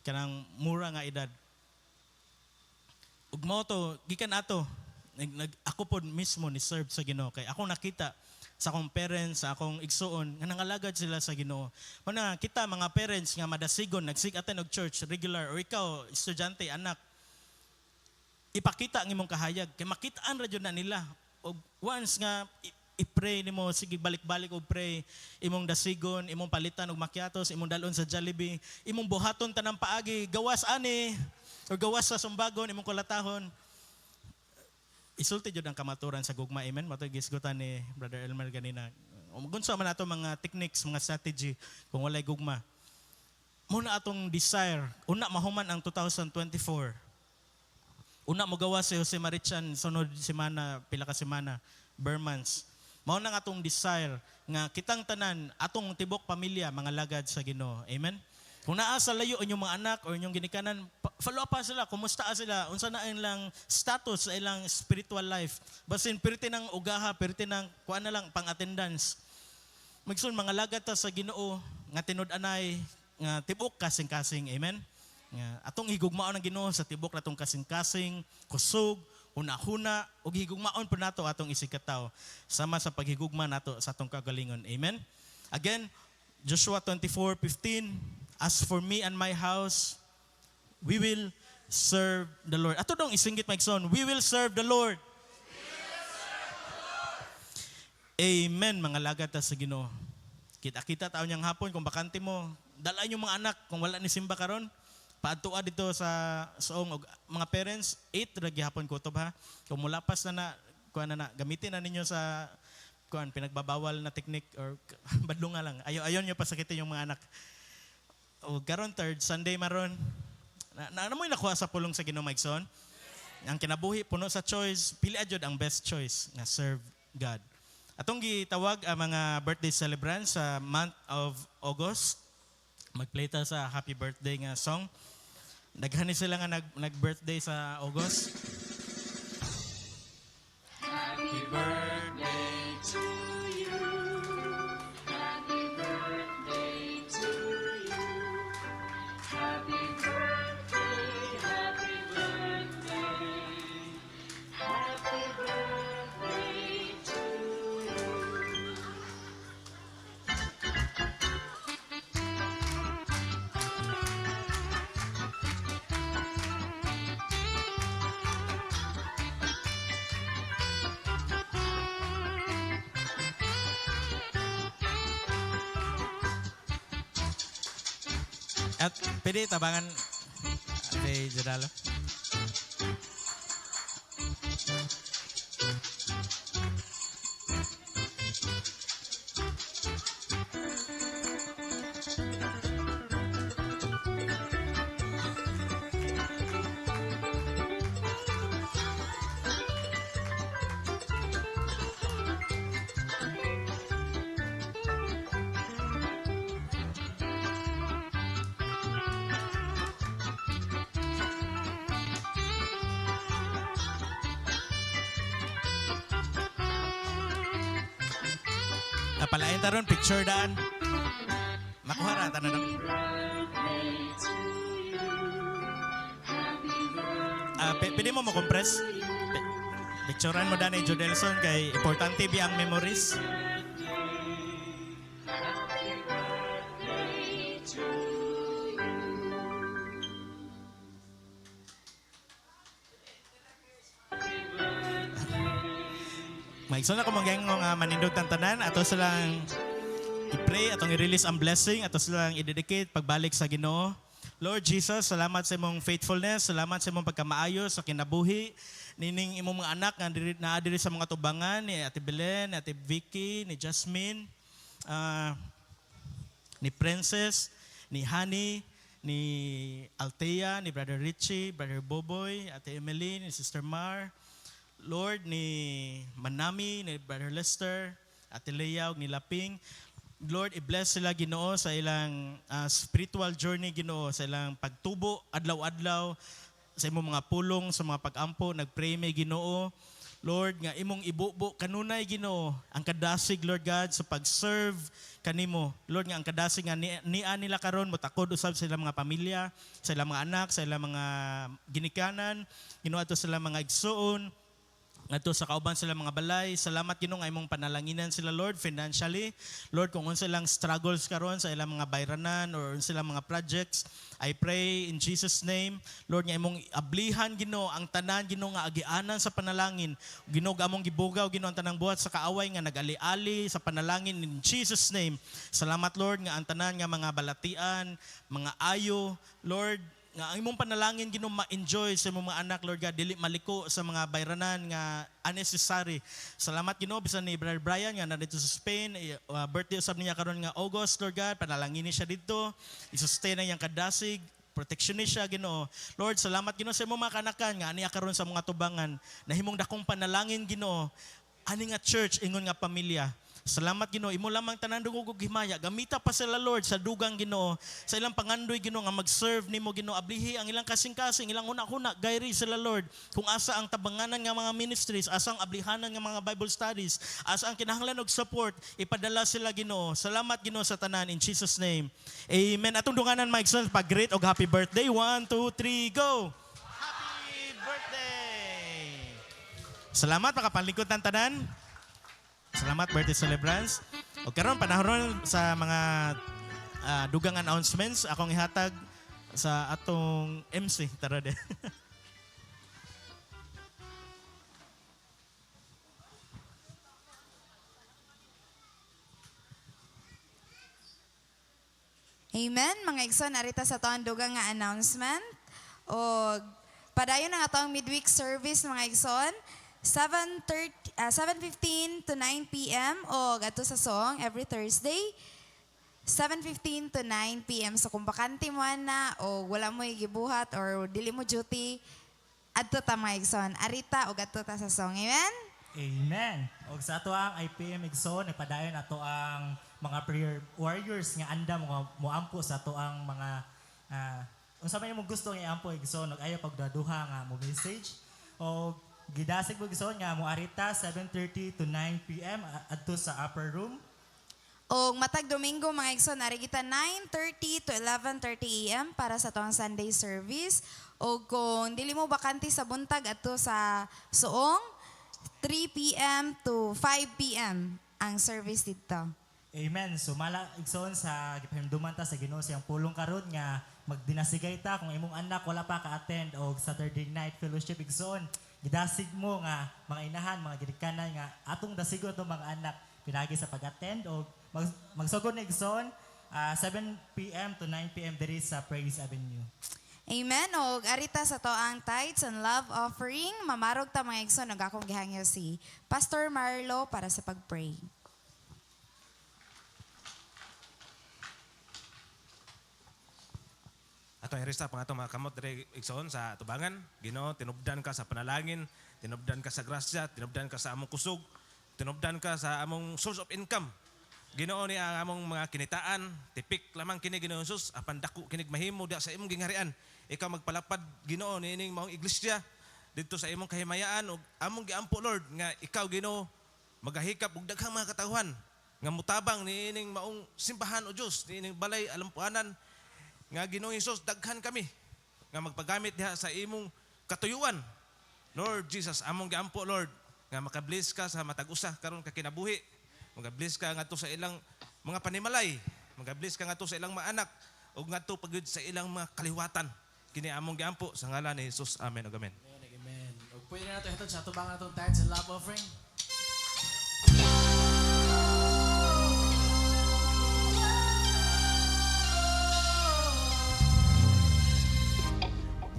kanang mura nga edad. Ug mao to, gikan ato, ako po mismo ni serve sa Ginoo kay ako nakita sa akong parents, sa akong igsuon, nga nangalagad sila sa Ginoo. Muna kita mga parents nga madasigon, nagsig-attend og church regular, or ikaw, estudyante, anak, ipakita ang imong kahayag. Kaya makitaan ra jud na nila. O once nga i-pray nimo, sige balik-balik og pray, imong dasigon, imong palitan og macchiatos, imong dalon sa Jollibee, imong buhaton tanang paagi, gawas ani, or gawas sa sumbagon, imong kulatahon. Isulti jud ang kamaturan sa gugma, amen. Matod gisgutan ni Brother Elmer ganina. Gunsa man ato mga techniques, mga strategy kung walay gugma. Muna atong desire, una mahuman ang 2024. Una mo gawa si Jose Marichan sunod semana, pila ka semana, Burmans. Mao na nga atong desire nga kitang tanan atong tibok pamilya mga lagad sa Ginoo. Amen. Kung naa sa layo inyong mga anak o inyong ginikanan, follow up pa sila, kumusta sila, unsa na ilang status sa ilang spiritual life. Basin pirti ng ugaha, pirti ng kuan na lang pang attendance. Magsun mga lagad ta sa Ginoo nga tinud-anay nga tibok kasing-kasing. Amen. Nga atong higugmaon ng Ginoo sa tibok natong kasing-kasing, kusog, una-huna ug higugmaon po nato atong isikataw sama sa paghigugma nato sa atong kagalingon. Amen. Again, Joshua 24:15. As for me and my house, we will serve the Lord. Ato dong isinggit Mike Son, we will serve the Lord. Amen, mga lagad ta sa Ginoo. Kita-kita taon niyang hapon kung bakante mo, dala yung mga anak kung wala ni simba karon. Paadtoa dito sa soong mga parents, 8 ra gihapon kutob ha. Kung mulapas na kuan na gamitin na ninyo sa kuan pinagbabawal na technique or badlunga lang. Ayon niyo pasakitin yung mga anak. O karon third Sunday maron. Ano mo nakuha sa pulong sa Ginoo Mike Son? Ang kinabuhi puno sa choice, pili adjud ang best choice nga serve God. Atong gitawag ang mga birthday celebrants sa month of August. Mag-play ta sa happy birthday nga song. Daghan sila nga nag-birthday sa August. Happy birthday to you. Happy birthday to you. Happy birthday, happy birthday. Happy birthday to you. At pwede tabangan kay Jadalo. Napalain taron picture daan. Makuha ra tanan. Pwede mo compress? Picturean mo daan ni Jodelson kay importante biyang memories. Maigsoon ako mangyayang nga manindog ng tanan ato silang i-pray atong i-release ang blessing ato silang i-dedicate pagbalik sa Ginoo. Lord Jesus, salamat sa imong faithfulness, salamat sa imong pagkamaayo sa kinabuhi nining imong mga anak nga naa diri sa mga tubangan ni Ate Belen, ni Ate Vicky, ni Jasmine, ni Princess, ni Honey, ni Althea, ni Brother Richie, Brother Boboy, Ate Emily, ni Sister Mar. Lord, ni Manami, ni Brother Lester, Ate Leia, ni Laping. Lord, i-bless sila Ginoo sa ilang spiritual journey Ginoo, sa ilang pagtubo, adlaw-adlaw, sa imong mga pulong, sa mga pag-ampo, nag-pray may Ginoo. Lord, nga imong ibubo kanunay Ginoo, ang kadasig Lord God sa pag-serve kanimo. Lord, nga ang kadasig nga niya nila karon motakod usab sa ilang mga pamilya, sa ilang mga anak, sa ilang mga ginikanan, Ginoo ato sila mga igsoon, ato sa kauban sila mga balay. Salamat Ginoo nga imong panalanginan sila Lord financially. Lord, kung unsa lang struggles karon sa ilang mga bayranan or unsa lang mga projects, I pray in Jesus name, Lord, nga imong ablihan Ginoo ang tanan Ginoo nga agianan sa panalangin. Ginoo among gibugaw Ginoo ang tanang buhat sa kaaway nga nagali-ali sa panalangin in Jesus name. Salamat Lord nga ang tanan nga mga balatian, mga ayo, Lord, nga ang imong panalangin Ginoo ma-enjoy sa imong mga anak Lord God, dili maliko sa mga bayranan nga unnecessary. Salamat Ginoo bisan ni Brother Brian nga nandito sa Spain, birthday usab niya karon nga August Lord God, panalangin ni siya dito, i-sustain ang iyang kadasig, protection ni siya Ginoo. Lord, salamat Ginoo sa imong mga kanakan nga aniya karon sa mga tubangan, nahimong dakong panalangin Ginoo, ani nga church ingon nga pamilya. Salamat Ginoo, imo lamang tanan dungog ug himaya. Gamita pa sila Lord sa dugang Ginoo, sa ilang pangandoy Ginoo nga mag-serve nimo Ginoo. Ablihi ang ilang kasing-kasing, ilang una-una gayri sila Lord. Kung asa ang tabanganan nga mga ministries, asa ang ablihanan nga mga Bible studies, asa ang kinahanglan og support, ipadala sila Ginoo. Salamat Ginoo sa tanan in Jesus name. Amen. Atong dunganan Mike Son pag-greet og happy birthday. 1 2 3 go. Happy birthday. Salamat makapalikod ng tanan. Salamat birthday celebrants. O karon panahon sa mga dugang announcements akong ihatag sa atong MC tara de. Amen. Mga igsoon, narita sa toang dugang nga announcement. O padayon ang atong midweek service mga igsoon. 7:15 to 9 p.m. o ato sa song every Thursday 7:15 to 9 p.m. So kung bakante mo na o wala mo gibuhat or dili mo duty adto ta mga igsoon arita o adto ta sa song. Amen. Amen. Og sa ato ang IPM igsoon ipadayon ato ang mga prayer warriors nga andam moampo sa ato ang mga unsa man imong gusto nga iampo igsoon og ayo pagdaduha nga mo message o gidasig mo gison nga mo arita 7:30 to 9 p.m. adto sa upper room. O matag Domingo mga igsoon ari kita 9:30 to 11:30 a.m. para sa tuang Sunday service. O kung dili mo bakante sa buntag adto sa Suong 3 p.m. to 5 p.m. ang service dito. Amen. So mala igsoon sa gipahimduman ta sa Ginoo siyang pulong karon nga magdinasigay ta kung imong anak wala pa ka-attend og Saturday night fellowship igsoon. Gidasig mo nga mga inahan, mga gidikanan nga atong dasigo itong mga anak pinagi sa pag-attend o magsugod na igsoon 7 p.m. to 9 p.m. diri sa Praise Avenue. Amen. O arita sa toang tithes and love offering, mamarog ta mga igsoon og akong gihangyo si Pastor Marlo para sa pag-pray. Ato irista pang ato mga kamot dire igsoon sa tubangan. Ginoo, tinubdan ka sa panalangin, tinubdan ka sa grasya, tinubdan ka sa among kusog, tinubdan ka sa among source of income. Ginoo ni ang among mga kinitaan, tipik lamang kini Ginoo Jesus, apan dako kinig mahimo da sa imong gingharian. Ikaw magpalapad Ginoo niining maong iglesia didto sa imong kahimayaan ug among giampo Lord nga ikaw Ginoo magahikap og daghang mga katawhan nga mutabang niining maong simbahan o Dios, niining balay alampuanan nga Ginoong Hesus daghan kami nga magpagamit diha sa imong katuyuan. Lord Jesus, among giampo Lord nga makabless ka sa matag usa karon ka kinabuhi. Magabless ka ngadto sa ilang mga panimalay, magabless ka ngadto sa ilang mga anak ug ngadto pagud sa ilang mga kaliwatan. Kini among giampo sa ngalan ni Jesus. Amen ug amen. Amen. Ug pwede na nato hatod sa atubang atong tithes and love offering.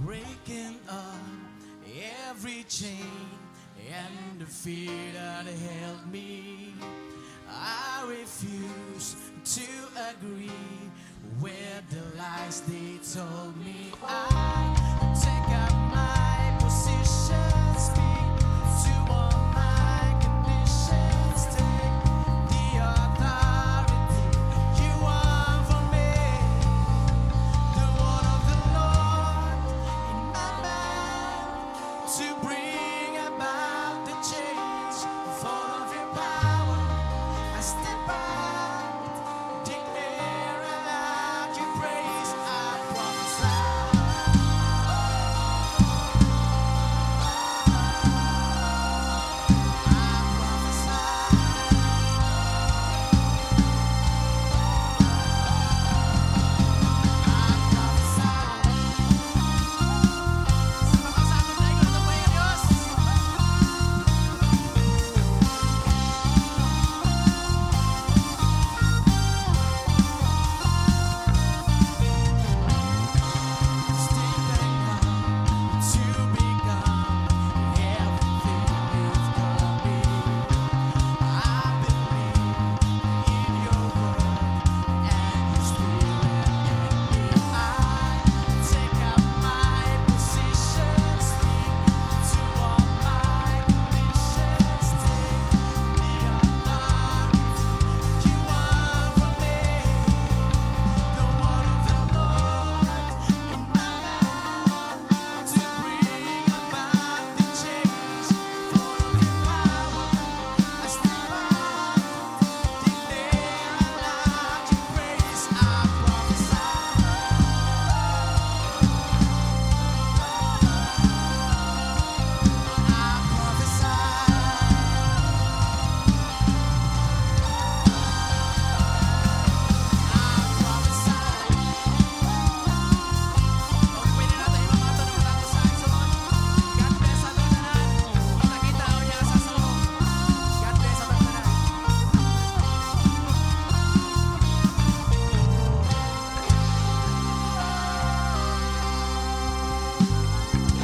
Breaking up every chain and the fear that held me. I refuse to agree with the lies they told me. I